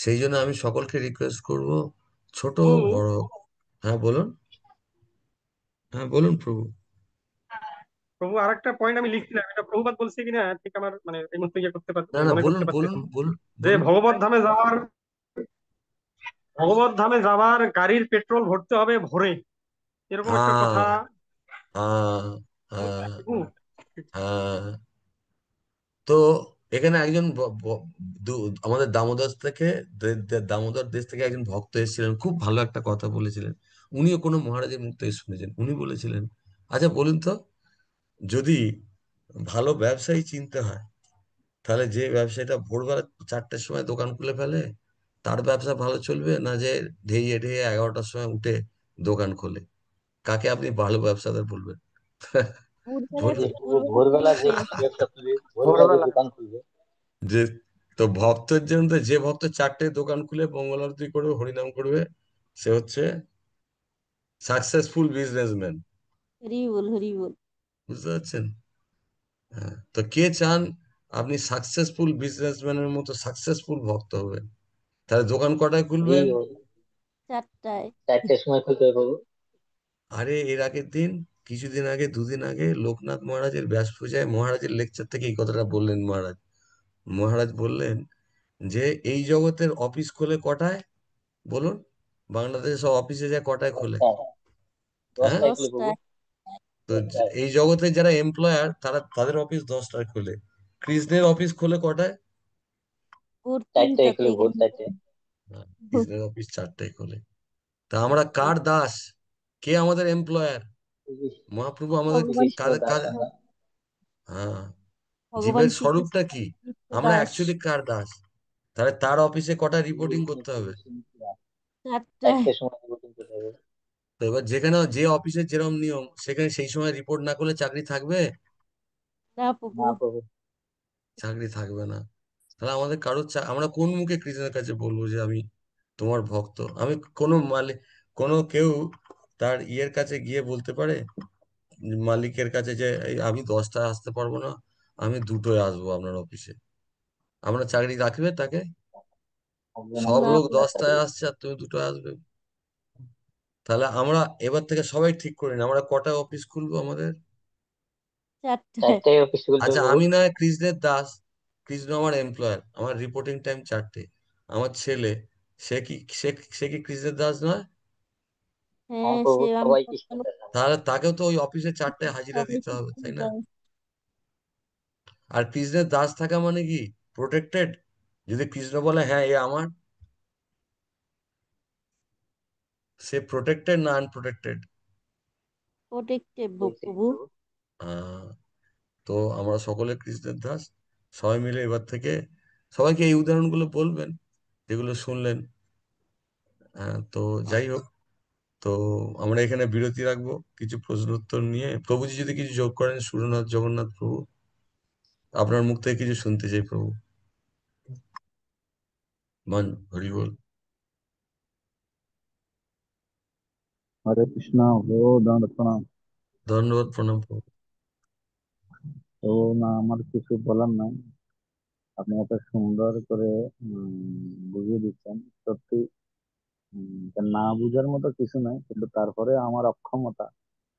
A: সেই জন্য আমি সকলকে রিকোয়েস্ট করব, ছোট
B: প্রভু
A: বড়। হ্যাঁ বলুন, হ্যাঁ বলুন প্রভু।
B: প্রভু আরেকটা পয়েন্ট আমি লিখছিলাম, এটা প্রভুপাত বলছে কিনা ঠিক আমার মানে এই মুহূর্তে ইয়ে করতে
A: না না,
B: মনে
A: বলুন
B: করতে পারতেছি
A: বলুন
B: না।
A: বলুন
B: যে
A: বলুন।
B: ভগবত ধামে যাওয়ার গাড়ির পেট্রোল ভরতে হবে ভরে, এরকম একটা কথা
A: হ্যাঁ হ্যাঁ
B: বলছে
A: হ্যাঁ
B: প্রভু।
A: হ্যাঁ। তো এখানে একজন আমাদের দামোদর থেকে, দামোদর দেশ থেকে একজন ভক্ত এসেছিলেন, খুব ভালো একটা কথা বলেছিলেন। উনিও কোনো মহারাজের মুখ থেকে শুনেছেন। উনি বলেছিলেন, আচ্ছা বলুন তো, যদি ভালো ব্যবসায়ী চিনতে হয়, তাহলে যে ব্যবসায়ীটা ভোরবেলা 4টের সময় দোকান খুলে ফেলে তার ব্যবসা ভালো চলবে, না যে ঢেইয়ে ঢেইয়ে 11টার সময় উঠে দোকান খোলে? কাকে আপনি ভালো ব্যবসাদার বলবেন?
C: ভোরবেলা,
A: বলুন।
C: ভোরবেলা
D: ভোরবেলা যে
C: উঠে।
D: ব্যবসা খুলবে, ভোরবেলা যে
B: ভোরবেলা
D: দোকান খুলবে।
A: যে, তো ভক্তের জন্য তো, যে ভক্ত 4টে দোকান খুলে মঙ্গল আরতি করবে, হরিনাম করবে, সে হচ্ছে সাকসেসফুল বিজনেসম্যান।
C: হরি বল, হরি বল।
A: বুঝতে পারছেন? হ্যাঁ, তো কে চান আপনি সাকসেসফুল বিজনেসম্যানের মতো সাকসেসফুল ভক্ত হবেন? তাহলে দোকান কটায়
D: এই
A: খুলবেন?
C: 4টায়।
D: 4টের সময় খুলতে হবে বাবু।
A: আরে এর আগের দিন, কিছুদিন আগে, দুদিন আগে লোকনাথ মহারাজের ব্যাস পূজায় মহারাজের লেকচার থেকে এই কথাটা বললেন মহারাজ। মহারাজ বললেন যে এই জগতের অফিস খোলে কটায়, বলুন? বাংলাদেশে সব অফিসে যায় কটায় খোলে?
D: 10টায়,
A: হ্যাঁ।
D: 10টায় খুলে বাবু।
C: 10টায়।
A: তো
D: 10টায়।
A: এই জগতে যারা এমপ্লয়ার তাদের অফিস 10টায় খোলে। কৃষ্ণের অফিস খোলে কটায়?
C: ভোর
D: 4টায়
C: 3টাতে
D: খুলে, ভোর
C: কিন্তু।
D: 4টায়।
A: হ্যাঁ, কৃষ্ণের অফিস 4টায় খোলে। তা আমরা কার দাস? কে আমাদের এমপ্লয়ার? মহাপ্রভু আমাদের
C: ভগবান
D: কৃষ্ণ
A: কাদের
D: দাস
A: কাজ।
D: আমরা।
A: হ্যাঁ।
C: ভগবান
A: জীবের
C: শ্রীকৃষ্ণ
A: স্বরূপটা কি? আমরা
C: দাস।
A: অ্যাকচুয়ালি কার দাস? তাহলে তার অফিসে কটায় রিপোর্টিং করতে হবে?
C: 4টায়।
D: 4টের সময় রিপোর্টিং করতে হবে।
A: তো এবার যেখানে যে অফিসের যেরকম নিয়ম, সেখানে সেই সময় রিপোর্ট না করলে চাকরি থাকবে?
C: না প্রভু।
D: না প্রভু।
A: চাকরি থাকবে না। তাহলে আমাদের কারোর আমরা কোন মুখে কৃষ্ণের কাছে বলবো যে আমি তোমার ভক্ত? আমি কোনো মালিক, কোনো কেউ তার ইয়ের কাছে গিয়ে বলতে পারে, মালিকের কাছে, যে "এই আমি 10টায় আসতে পারবো না, আমি 2টোয় আসবো আপনার অফিসে"? আমরা চাকরি রাখবে তাকে?
D: হবে না
A: সব
C: না
A: লোক
D: না
C: প্রভু।
A: 10টায় আসছে আর তুমি 2টোয় আসবে? তাহলে আমরা এবার থেকে সবাই ঠিক করে নিই, আমরা কটায় অফিস খুলবো আমাদের।
C: 4টায়।
D: 4টায় অফিস খুলতে
A: আচ্ছা
D: হবে বাবু।
A: আমি না হয় কৃষ্ণের দাস, কৃষ্ণ আমার এমপ্লয়ার, আমার রিপোর্টিং টাইম 4টে, আমার ছেলে, সে কি, সে সে কি কৃষ্ণের দাস নয়?
D: হ্যাঁ
C: হ্যাঁ,
D: প্রভু,
C: সে
D: সবাই কৃষ্ণ দাস আমরা।
A: তাহলে তাকেও তো ওই অফিসে 4টায় হাজিরা
C: সবাই
A: দিতে হবে, তাই
C: কৃষ্ণের
A: না?
C: দাস।
A: আর কৃষ্ণের দাস থাকা মানে কি? প্রোটেক্টেড। যদি কৃষ্ণ বলে হ্যাঁ এ আমার, সে প্রোটেক্টেড না আনপ্রোটেক্টেড?
C: প্রোটেক্টেড
D: দেখছি
C: প্রভু।
D: প্রভু।
A: আহ তো আমরা সকলে কৃষ্ণের দাস। সবাই মিলে এবার থেকে সবাইকে এই উদাহরণগুলো বলবেন যেগুলো শুনলেন। তো যাই হোক, তো আমরা এখানে বিরতি রাখবো কিছু প্রশ্ন উত্তর নিয়ে। প্রভুজি যদি কিছু যোগ করেন, সুরনাথ জগন্নাথ প্রভু, আপনার মুখ থেকে কিছু শুনতে চাই প্রভু। মান হরি বল।
G: হরে কৃষ্ণ, ও দণ্ড প্রণাম।
A: ধন্যবাদ, প্রণাম প্রভু।
G: তো না, আমার কিছু বলার নাই। আপনি এত সুন্দর করে বুঝিয়ে দিচ্ছেন, সত্যি তা না বুঝার মতো কিছু নাই, কিন্তু তারপরে আমার অক্ষমতা,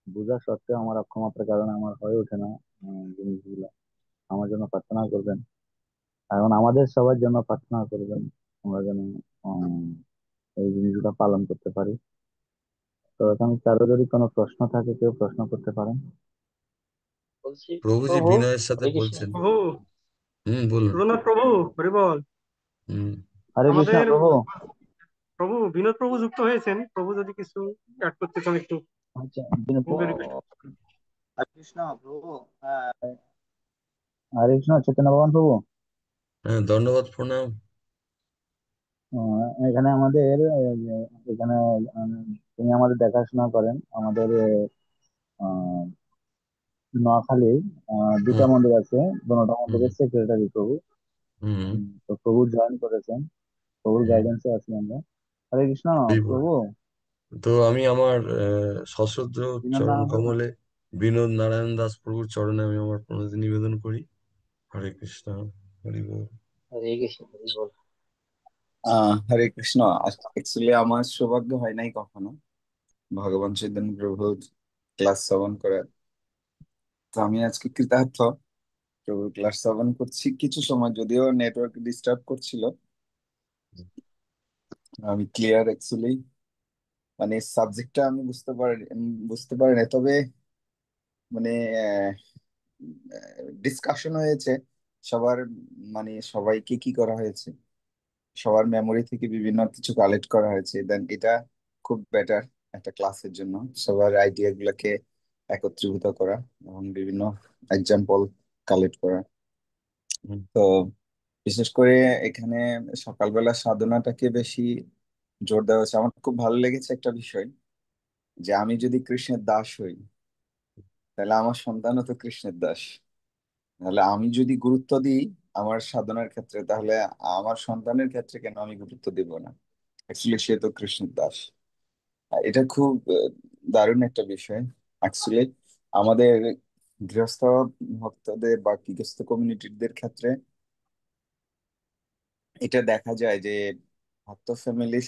G: বোঝা সত্ত্বেও আমার অক্ষমতার কারণে আমার হয়ে ওঠে না জিনিসগুলো। আমার জন্য প্রার্থনা করবেন, এখন আমাদের সবার জন্য প্রার্থনা করবেন, আমরা যেন উম, এই জিনিসগুলো পালন করতে পারি। তো এখন কারো যদি কোনো প্রশ্ন থাকে কেউ প্রশ্ন করতে পারেন।
D: বলছি,
A: প্রভুজি
D: প্রভু,
A: বিনয়ের সাথে
D: হরে কৃষ্ণ।
A: বলছেন।
B: প্রভু,
A: বলুন।
B: রঘুনাথ প্রভু, হরি বল।
A: হুম।
G: হরে কৃষ্ণ
B: আমাদের
G: প্রভু।
B: প্রভু বিনোদ প্রভু যুক্ত হয়েছেন, প্রভু যদি কিছু অ্যাড করতে চান একটু।
G: আচ্ছা,
B: প্রভুকে রিকোয়েস্ট।
G: হরে কৃষ্ণ প্রভু। হরে কৃষ্ণ চৈতন্য ভগবান প্রভু।
A: হ্যাঁ, ধন্যবাদ, প্রণাম।
G: এখানে আমাদের এখানে তিনি আমাদের দেখাশোনা করেন আমাদের আহ, নোয়াখালীর দুটা
A: হুম
G: মন্দির আছে, দুটা
A: হুম
G: মন্দিরের সেক্রেটারি প্রভু।
A: হুম
G: তো প্রভু জয়েন করেছেন, প্রভুর
A: হুম
G: গাইডেন্সে আছি আমরা। হরে কৃষ্ণ
A: এই বল।
G: প্রভু।
A: তো আমি আমার সশ্রদ্ধ
G: বিনোদ
A: চরণ
G: নারায়ণ প্রভু।
A: কমলে বিনোদ নারায়ণ দাস প্রভুর চরণে আমি আমার প্রণতি নিবেদন করি। হরে কৃষ্ণ। হরি বল।
D: হরে কৃষ্ণ, হরি বল।
I: হরে কৃষ্ণ। অ্যাকচুয়ালি আমার সৌভাগ্য হয় নাই কখনো ভগবান চৈতন্য প্রভুর ক্লাস শ্রবণ করার। তো আমি আজকে কৃতার্থ, প্রভুর ক্লাস শ্রবণ করছি কিছু সময়, যদিও নেটওয়ার্ক ডিস্টার্ব করছিল। আমি ক্লিয়ার অ্যাকচুয়ালি, মানে সাবজেক্টটা আমি বুঝতে পারি না, তবে মানে ডিসকাশন হয়েছে সবার, মানে সবাইকে কি করা হয়েছে, সবার মেমোরি থেকে বিভিন্ন কিছু কালেক্ট করা হয়েছে, দেন এটা খুব বেটার একটা ক্লাসের জন্য। সবার আইডিয়া গুলাকে একত্রীভূত করা এবং বিভিন্ন এক্সাম্পল কালেক্ট করা।
A: হুম
I: তো বিশেষ করে এখানে সকালবেলা সাধনাটাকে বেশি জোর দেওয়া হয়েছে। আমার খুব ভালো লেগেছে একটা বিষয়, যে আমি যদি কৃষ্ণের দাস হই, তাহলে আমার সন্তানও তো কৃষ্ণের দাস। তাহলে আমি যদি গুরুত্ব দিই আমার সাধনার ক্ষেত্রে, তাহলে আমার সন্তানের ক্ষেত্রে কেন আমি গুরুত্ব দিব না? অ্যাকচুয়ালি সে তো কৃষ্ণের দাস। এটা খুব দারুণ একটা বিষয় অ্যাকচুয়ালি। আমাদের গৃহস্থ ভক্তদের বা গৃহস্থ কমিউনিটিদের ক্ষেত্রে এটা দেখা যায় যে ভক্ত ফ্যামিলি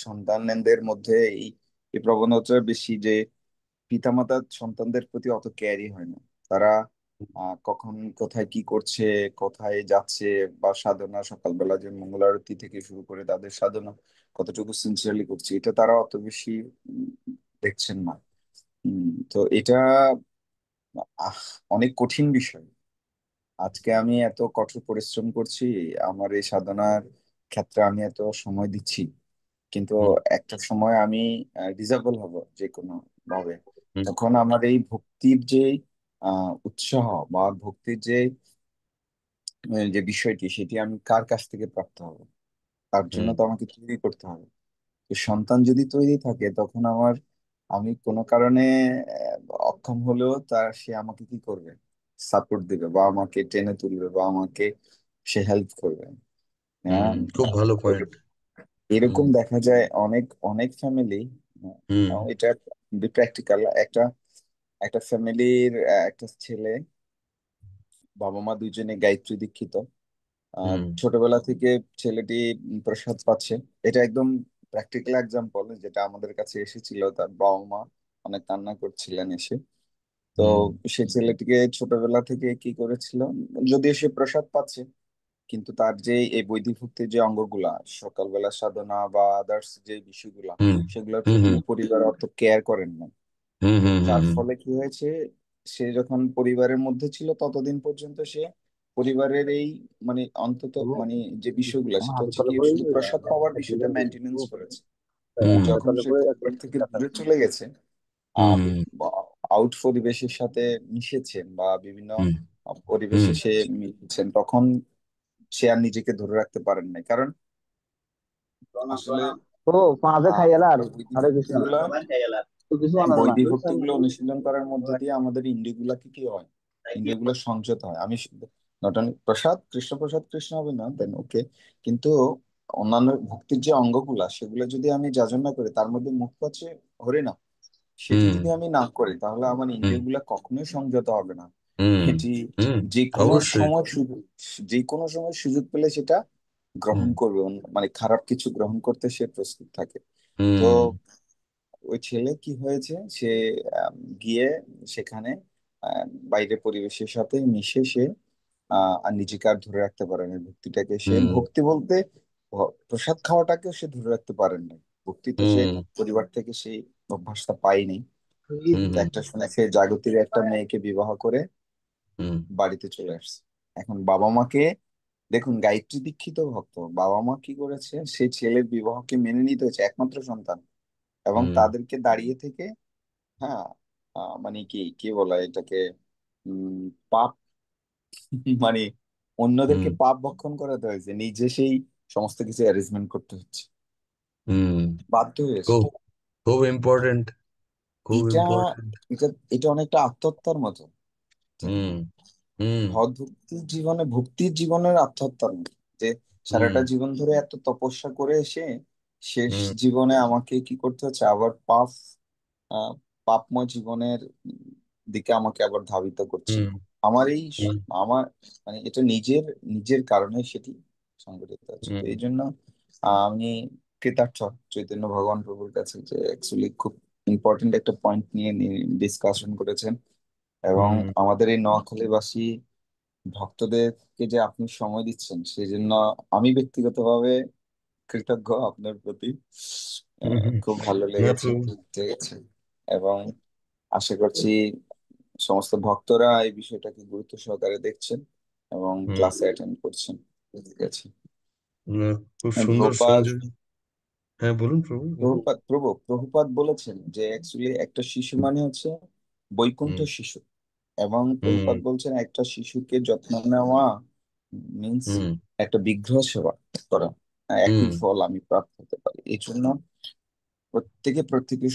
I: সন্তানদের মধ্যে এই এই প্রবণতা বেশি, যে পিতামাতা সন্তানদের প্রতি অত কেয়ারই হয় না। তারা কখন কোথায় কি করছে, কোথায় যাচ্ছে, বা সাধনা সকালবেলা যে মঙ্গল আরতি থেকে শুরু করে তাদের সাধনা কতটুকু সিনসিয়ারলি করছে, এটা তারা অত বেশি উম, দেখছেন না। তো এটা আহ, অনেক কঠিন বিষয়। আজকে আমি এত কঠোর পরিশ্রম করছি আমার এই সাধনার ক্ষেত্রে, আমি এত সময় দিচ্ছি, কিন্তু
A: হুম
I: একটা সময় আমি ডিসেবল হব যে কোনো ভাবে।
A: হুম
I: তখন আমার এই ভক্তির যে উৎসাহ বা ভক্তির যে বিষয়টি, সেটি আমি কার কাছ থেকে প্রাপ্ত হব? তার জন্য
A: হুম
I: তো আমাকে তৈরি করতে হবে। তো সন্তান যদি তৈরি থাকে, তখন আমি কোনো কারণে অক্ষম হলেও সে আমাকে কি করবে? সাপোর্ট দিবে, বা আমাকে টেনে তুলবে, বা আমাকে সে হেল্প করবে। হ্যাঁ।
A: খুব ভালো পয়েন্ট। হুম
I: এরকম দেখা যায় অনেক অনেক ফ্যামিলি।
A: হুম
I: এটা প্র্যাকটিক্যাল একটা একটা ফ্যামিলির একটা ছেলে, বাবা মা দুইজনে গায়ত্রী দীক্ষিত।
A: হুম
I: ছোটবেলা থেকে ছেলেটি প্রসাদ পাচ্ছে। এটা একদম প্র্যাকটিক্যাল এক্সাম্পল, যেটা আমাদের কাছে এসেছিল। তার বাবা মা অনেক কান্না করছিলেন এসে। তো
A: হুম
I: সে ছেলেটিকে ছোটবেলা থেকে কি করেছিল, যদিও সে প্রসাদ পাচ্ছে, কিন্তু তার যে এই বৈদিক ভক্তির যে অঙ্গগুলা, সকালবেলা সাধনা বা আদার্স যে বিষয়গুলা,
A: হুম
I: সেগুলোর
A: হুম
I: প্রতি
A: হুম
I: পরিবার অত কেয়ার করেন না।
A: হুম হুম হুম
I: যার
A: হুম
I: ফলে কি হয়েছে, সে যখন পরিবারের মধ্যে ছিল ততদিন পর্যন্ত সে পরিবারের এই, মানে অন্তত
G: প্রভু,
I: মানে যে বিষয়গুলো,
G: আমার
I: সেটা
G: হাতে
I: হচ্ছে
G: কলে
I: কি
G: পড়ে
I: শুধু
G: গেছে,
I: প্রসাদ পাওয়ার বিষয়টা
G: অ্যাক্সিডেন্ট হয়েছে
I: মেনটেনেন্স
G: প্রভু।
I: করেছে।
A: হুম
G: হাতে
I: যখন
G: কলে
I: সে
G: পড়ে
I: পরিবার থেকে
G: অ্যাক্সিডেন্ট।
I: দূরে চলে গেছে,
A: হুম হুম
I: আউট পরিবেশের সাথে মিশেছেন, বা বিভিন্ন
A: হুম হুম
I: পরিবেশে সে মিশেছেন, তখন সে আর নিজেকে ধরে রাখতে পারেন না। কারণ আসলে
G: ও পাঁচে খাইয়ালা আর।
I: আমরা বৈদিক
G: হরে কৃষ্ণ।
I: ভক্তিগুলা
G: তো কিছু আনার না।
I: বৈদিক ভক্তিগুলো অনুশীলন করার মধ্যে দিয়ে আমাদের ইন্দ্রিয়গুলা কি হয়, ইন্দ্রিয়গুলো সংযত হয়। আমি নট অনলি প্রসাদ, কৃষ্ণ প্রসাদ কৃষ্ণ হবে না দেন ওকে, কিন্তু অন্যান্য ভক্তির যে অঙ্গগুলা, সেগুলো যদি আমি যাজন না করি, তার মধ্যে মুখ্য আছে হরি না, সেটি
A: হুম
I: যদি আমি না করি, তাহলে আমার
A: হুম
I: ইন্দ্রিয়গুলা কখনোই সংযত হবে না।
A: হুম
I: এটি
A: হুম
I: যে কোনো
A: অবশ্যই।
I: সময় সুযোগ, যে কোনো সময় সুযোগ পেলে সেটা গ্রহণ
A: হুম
I: করবে, মানে খারাপ কিছু গ্রহণ করতে সে প্রস্তুত থাকে। তো
A: হুম
I: ওই ছেলে কি হয়েছে, সে গিয়ে সেখানে বাইরে পরিবেশের সাথে মিশে সে আর নিজেকে আর ধরে রাখতে পারে না ভক্তিটাকে। সে
A: হুম
I: ভক্তি বলতে প্রসাদ খাওয়াটাকেও সে ধরে রাখতে পারেন না। ভক্তি তো সে
A: হুম
I: পরিবার থেকে সেই অভ্যাসটা পায়নি।
A: হুম
I: কিন্তু
A: হুম
I: একটা সময় সে জাগতির একটা মেয়েকে বিবাহ করে
A: হুম
I: বাড়িতে চলে আসছে। এখন বাবা মাকে দেখুন, গায়ত্রী দীক্ষিত ভক্ত, বাবা মা কি করেছে, সেই ছেলের বিবাহকে মেনে নিতে হয়েছে, একমাত্র সন্তান, এবং
A: হুম
I: তাদেরকে দাঁড়িয়ে থেকে, হ্যাঁ, মানে কি কি বলা এটাকে, উম পাপ মানে অন্যদেরকে
A: হুম
I: পাপ ভক্ষণ করাতে হয়েছে, নিজে সেই সমস্ত কিছু অ্যারেঞ্জমেন্ট করতে হচ্ছে,
A: হুম
I: বাধ্য হয়েছে।
A: খুব খুব ইম্পর্টেন্ট, খুব
I: এটা
A: ইম্পর্টেন্ট।
I: এটা এটা অনেকটা আত্মহত্যার মতো, ঠিক না?
A: হুম হুম
I: ভক্তির জীবনের আত্মহত্যার মতো, যে
A: হুম
I: সারাটা জীবন ধরে এত তপস্যা করে এসে শেষ
A: হুম
I: জীবনে আমাকে কি করতে হচ্ছে, আবার আহ, পাপময় জীবনের দিকে আমাকে আবার ধাবিত করছে।
A: হুম
I: আমার
A: হুম
I: আমার মানে এটা নিজের নিজের কারণে সেটি সংঘটিত হচ্ছে। তো
A: হুম
I: এই জন্য আমি কৃতার্থ চৈতন্য ভগবান প্রভুর কাছে, যে অ্যাকচুয়ালি খুব ইম্পর্টেন্ট একটা পয়েন্ট নিয়ে ডিসকাশন করেছেন, এবং
A: হুম
I: আমাদের এই নোয়াখালীবাসী ভক্তদেরকে যে আপনি সময় দিচ্ছেন, সেই জন্য আমি ব্যক্তিগতভাবে কৃতজ্ঞ আপনার প্রতি।
A: হুম হুম।
I: খুব ভালো
A: না
I: লেগেছে,
A: প্রভু।
I: ঠিক আছে। এবং আশা করছি সমস্ত ভক্তরা এই বিষয়টাকে গুরুত্ব সহকারে দেখছেন এবং
A: হুম
I: ক্লাসে অ্যাটেন্ড করছেন, ঠিক আছে।
A: না, খুব সুন্দর
I: প্রভুপাদ
A: সংযোগ। হ্যাঁ বলুন প্রভু, বলুন।
I: প্রভুপাদ বলেছেন যে অ্যাকচুয়ালি একটা শিশু মানে হচ্ছে বৈকুণ্ঠ
A: হুম
I: শিশু, এবং
A: হুম
I: প্রভুপাদ বলছেন একটা শিশুকে যত্ন নেওয়া মিন্স
A: হুম
I: একটা বিগ্রহ সেবা করা। একই
A: হুম
I: ফল আমি প্রাপ্ত হতে পারি, এই জন্য প্রত্যেকের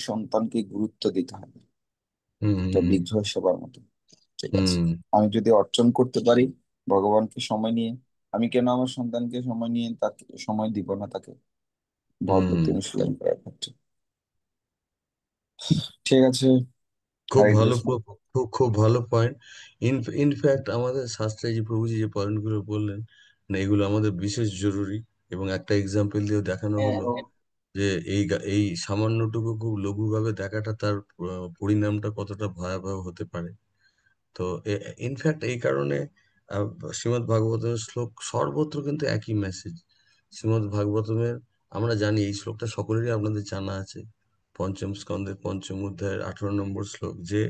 I: সন্তানকে গুরুত্ব দিতে হবে,
A: হুম
I: একটা
A: হুম
I: বিগ্রহ সেবার মতো, ঠিক আছে।
A: হুম
I: আমি যদি অর্জন করতে পারি ভগবানকে সময় নিয়ে, আমি কেন আমার সন্তানকে সময় নিয়ে তাকে সময় দিব না, তাকে
A: হুম।
I: ভগবতী অনুশীলন করার ক্ষেত্রে, ঠিক আছে।
A: খুব
I: হরে
A: ভালো
I: কৃষ্ণ।
A: খুব খুব ভালো পয়েন্ট। ইনফ্যাক্ট আমাদের শাস্ত্রে যে প্রভুজি যে পয়েন্টগুলো বললেন, না এগুলো আমাদের বিশেষ জরুরি। এবং একটা এক্সাম্পল দিয়ে দেখানো হলো যে এই সামান্যটুকু খুব লঘুভাবে দেখাটা তার পরিণামটা কতটা ভয়াবহ হতে পারে। তো ইনফ্যাক্ট এই কারণে আহ, শ্রীমদ্ ভাগবতের শ্লোক সর্বত্র কিন্তু একই মেসেজ। শ্রীমদ্ ভাগবতমের আমরা জানি এই শ্লোকটা সকলেরই আপনাদের জানা আছে, পঞ্চম স্কন্ধের পঞ্চম অধ্যায়ের 18 নম্বর শ্লোক, যে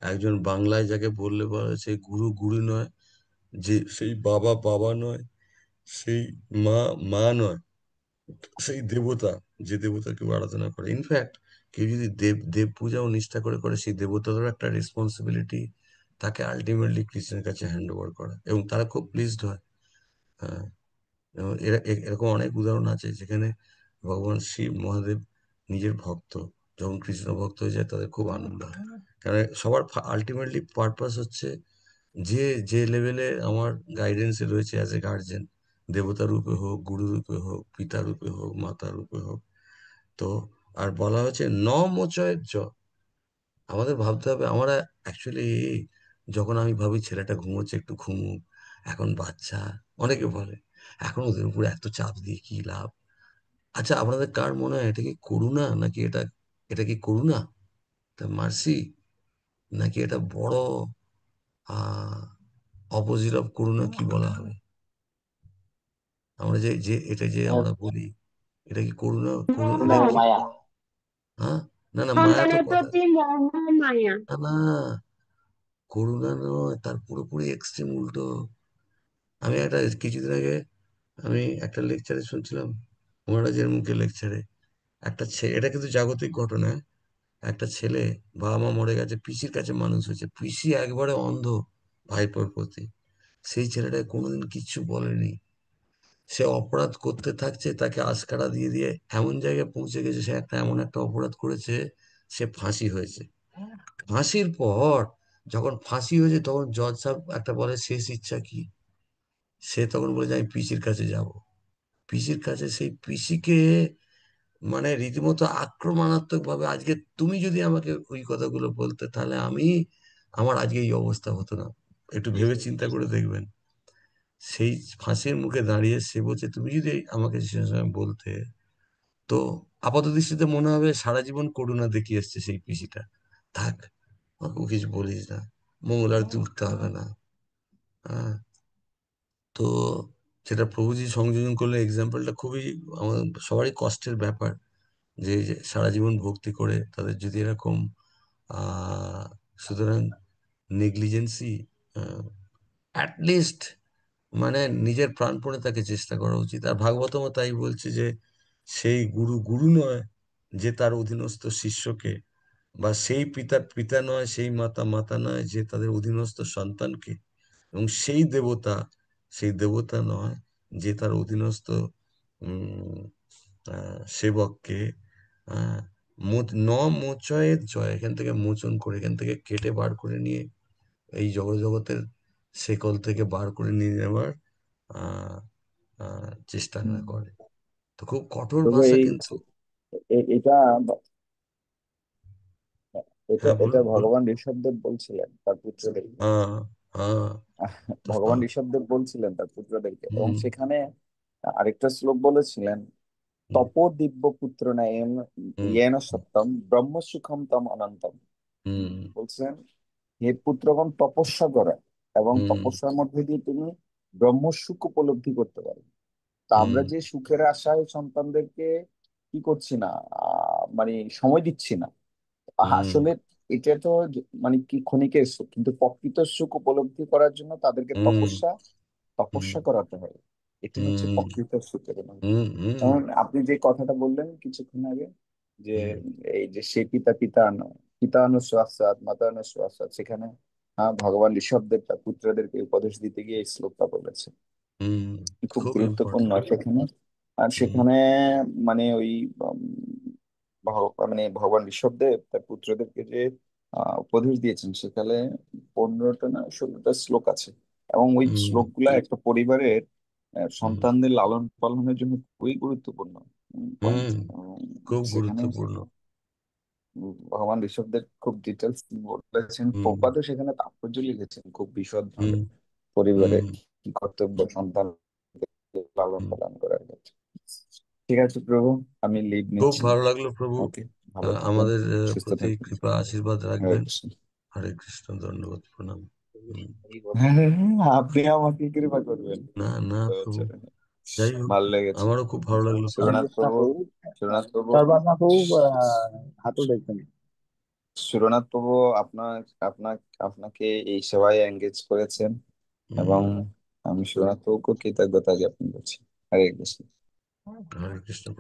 A: একজন বাংলায় যাকে বললে বলা হয়েছে গুরু গুরু নয়, যে সেই বাবা বাবা নয়, সেই মা মা নয়, সেই দেবতা, যে দেবতা কেউ আরাধনা করে। ইনফ্যাক্ট কেউ যদি দেব দেব পূজাও নিষ্ঠা করে করে, সেই দেবতাদেরও একটা রেসপন্সিবিলিটি তাকে আলটিমেটলি কৃষ্ণের কাছে হ্যান্ড ওভার করা, এবং তারা খুব প্লিজড হয়। হ্যাঁ, এবং এরকম অনেক উদাহরণ আছে যেখানে ভগবান শিব মহাদেব নিজের ভক্ত যখন কৃষ্ণ ভক্ত হয়ে যায় তাদের খুব আনন্দ হয়। কারণ সবার আলটিমেটলি পারপাস হচ্ছে, যে যে লেভেলে আমার গাইডেন্সে রয়েছে অ্যাজ এ গার্জেন, দেবতা রূপে হোক, গুরু রূপে হোক, পিতা রূপে হোক, মাতা রূপে হোক। তো আর বলা হচ্ছে ন মোচয়ের জ, আমাদের ভাবতে হবে আমরা অ্যাকচুয়ালি, যখন আমি ভাবি ছেলেটা ঘুমোচ্ছে একটু ঘুমুক, এখন বাচ্চা, অনেকে বলে এখন ওদের উপরে এত চাপ দিয়ে কি লাভ। আচ্ছা আপনাদের কার মনে হয় এটা কি করুণা, নাকি এটা, এটা কি করুণা, এটা মার্সি, নাকি এটা বড় আহ অপোজিট অফ করুণা কি বলা হবে? আমরা যে যে এটা যে আমরা বলি, এটা কি করুণা, করুণা এটা
E: মোহ,
A: কি?
D: মায়া।
A: হ্যাঁ, না না মায়া তো
E: সন্তানের
A: কথা,
E: প্রতি মোহ মায়া।
A: না না, করুণা নয়, তার পুরোপুরি এক্সট্রিম উল্টো। আমি একটা কিছুদিন আগে আমি একটা লেকচারে শুনছিলাম, মহারাজের মুখে লেকচারে, একটা ছেলে, এটা কিন্তু জাগতিক ঘটনা, একটা ছেলে বাবা মা মরে গেছে, পিসির কাছে মানুষ হয়েছে, পিসি একবারে অন্ধ ভাইপোর প্রতি, সেই ছেলেটা কোনোদিন কিচ্ছু বলেনি, সে অপরাধ করতে থাকছে, তাকে আশকারা দিয়ে দিয়ে এমন জায়গায় পৌঁছে গেছে, সে একটা এমন একটা অপরাধ করেছে, সে ফাঁসি হয়েছে। ফাঁসির পর যখন ফাঁসি হয়েছে তখন জজ সাহেব একটা বলে শেষ ইচ্ছা কি, সে তখন বলে যে আমি পিসির কাছে যাব। পিসির কাছে, সেই পিসিকে মানে রীতিমতো আক্রমণাত্মক ভাবে, আজকে তুমি যদি আমাকে ওই কথাগুলো বলতে তাহলে আমি, আমার আজকে এই অবস্থা হতো না। একটু ভেবে চিন্তা করে দেখবেন। সেই ফাঁসির মুখে দাঁড়িয়ে সে বলছে, তুমি যদি আমাকে সে সময় বলতে, তো আপাত দৃষ্টিতে মনে হবে সারা জীবন করুণা দেখিয়ে এসছে সেই পিসিটা, থাক আমাকে কিছু বলিস না, মঙ্গল আরতি উঠতে হবে না। হ্যাঁ, তো সেটা প্রভুজি সংযোজন করলে এক্সাম্পলটা খুবই আমার সবারই কষ্টের ব্যাপার, যে সারা জীবন ভক্তি করে তাদের যদি এরকম আহ সুতরাং নেগলিজেন্সি, অ্যাটলিস্ট মানে নিজের প্রাণপণে তাকে চেষ্টা করা উচিত। আর ভাগবতমও তাই বলছে যে সেই গুরু গুরু নয় যে তার অধীনস্থ শিষ্যকে, বা সেই পিতার পিতা নয়, সেই মাতা মাতা নয় যে তাদের অধীনস্থ সন্তানকে, এবং সেই দেবতা নয় যে তার অধীনস্থ উম সেবককে। আহ ন মোচয়ের জয়, এখান থেকে মোচন করে, এখান থেকে কেটে বার করে নিয়ে এই জগতের শেকল থেকে বার করে নিয়ে যাওয়ার আহ চেষ্টা করে। তো খুব কঠোর
I: তবে
A: ভাষা
I: এই
A: কিন্তু।
I: এটা এটা
A: হ্যাঁ,
I: এটা
A: বলুন বলুন।
I: ভগবান ঋষভদেব বলছিলেন তার পুত্রদেরকে।
A: হ্যাঁ, হ্যাঁ, তো
I: ভগবান ঋষভদেব বলছিলেন তার পুত্রদেরকে, এবং
A: হুম,
I: সেখানে আরেকটা শ্লোক বলেছিলেন,
A: হুম,
I: তপো দিব্য পুত্র নয়েন
A: হুম,
I: ইয়েন সত্যম ব্রহ্ম সুখম তম অনন্তম।
A: হুম,
I: বলছেন, হে পুত্রগণ তপস্যা করে, এবং
A: হুম,
I: তপস্যার মধ্যে দিয়ে তুমি ব্রহ্ম সুখ উপলব্ধি করতে পারো। তা
A: হুম,
I: আমরা যে সুখের আশায় সন্তানদেরকে কি করছি না, মানে সময় দিচ্ছি না,
A: হুম,
I: আসলে এটা তো মানে কি ক্ষণিকের সুখ, কিন্তু প্রকৃত সুখ উপলব্ধি করার জন্য তাদেরকে
A: হুম,
I: তপস্যা
A: হুম,
I: তপস্যা করাতে হয়। এটি হচ্ছে
A: হুম,
I: প্রকৃত সুখের অনুভূতি।
A: হুম, হুম,
I: যেমন আপনি যে কথাটা বললেন কিছুক্ষণ আগে, যে
A: হুম,
I: এই যে সে পিতা অনুস্বাসাৎ মাতা অনুস্বাসাৎ, সেখানে ভগবান ঋষভদেব তার পুত্রদেরকে উপদেশ দিতে গিয়ে এই শ্লোকটা বলেছে,
A: হুম,
I: খুব
A: খুব
I: গুরুত্বপূর্ণ
A: ইম্পর্টেন্ট।
I: সেখানে। আর
A: হুম,
I: সেখানে মানে ওই উম, মানে ভগবান ঋষভদেব তার পুত্রদেরকে যে উপদেশ দিয়েছেন, সেখানে 15টা না 16টা শ্লোক আছে, এবং ওই
A: হুম,
I: শ্লোকগুলা একটা পরিবারের
A: হুম,
I: সন্তানদের লালন পালনের জন্য খুবই গুরুত্বপূর্ণ পয়েন্ট।
A: হুম, খুব
I: সেখানে
A: গুরুত্বপূর্ণ।
I: ভগবান ঋষভদেব খুব ডিটেলস বলেছেন,
A: হুম,
I: প্রপাদও সেখানে তাৎপর্য লিখেছেন খুব বিশদ ভাবে,
A: হুম,
I: পরিবারে
A: হুম,
I: কি কর্তব্য সন্তান লালন
A: হুম।
I: পালন করার ক্ষেত্রে। ঠিক আছে প্রভু, আমি লিভ
A: খুব
I: নিচ্ছি।
A: ভালো লাগলো প্রভু।
I: ওকে, ভালো থাকবেন,
A: আমাদের
I: সুস্থ
A: প্রতি
I: থাকবেন।
A: কৃপা আশীর্বাদ
I: হরে
A: রাখবেন।
I: কৃষ্ণ।
A: হরে কৃষ্ণ, দণ্ডবোধ প্রণাম। হুম।
I: হ্যাঁ, আপনি আমাকে কৃপা করবেন।
A: না না
I: তো
A: প্রভু,
I: চরণে
A: যাই হোক,
I: ভালো লেগেছে।
A: আমারও খুব ভালো লাগলো প্রভু।
I: সুরনাথ প্রভু, সুরনাথ প্রভু,
G: সর্বাত্মা খুব হাতও দেখছেন।
I: সুরনাথ প্রভু, আপনার আপনার আপনাকে এই সেবায় এঙ্গেজ করেছেন, এবং
A: হুম,
I: আমি সুরনাথ প্রভুকে কৃতজ্ঞতা জ্ঞাপন করছি। হরে কৃষ্ণ।
A: হরে কৃষ্ণ।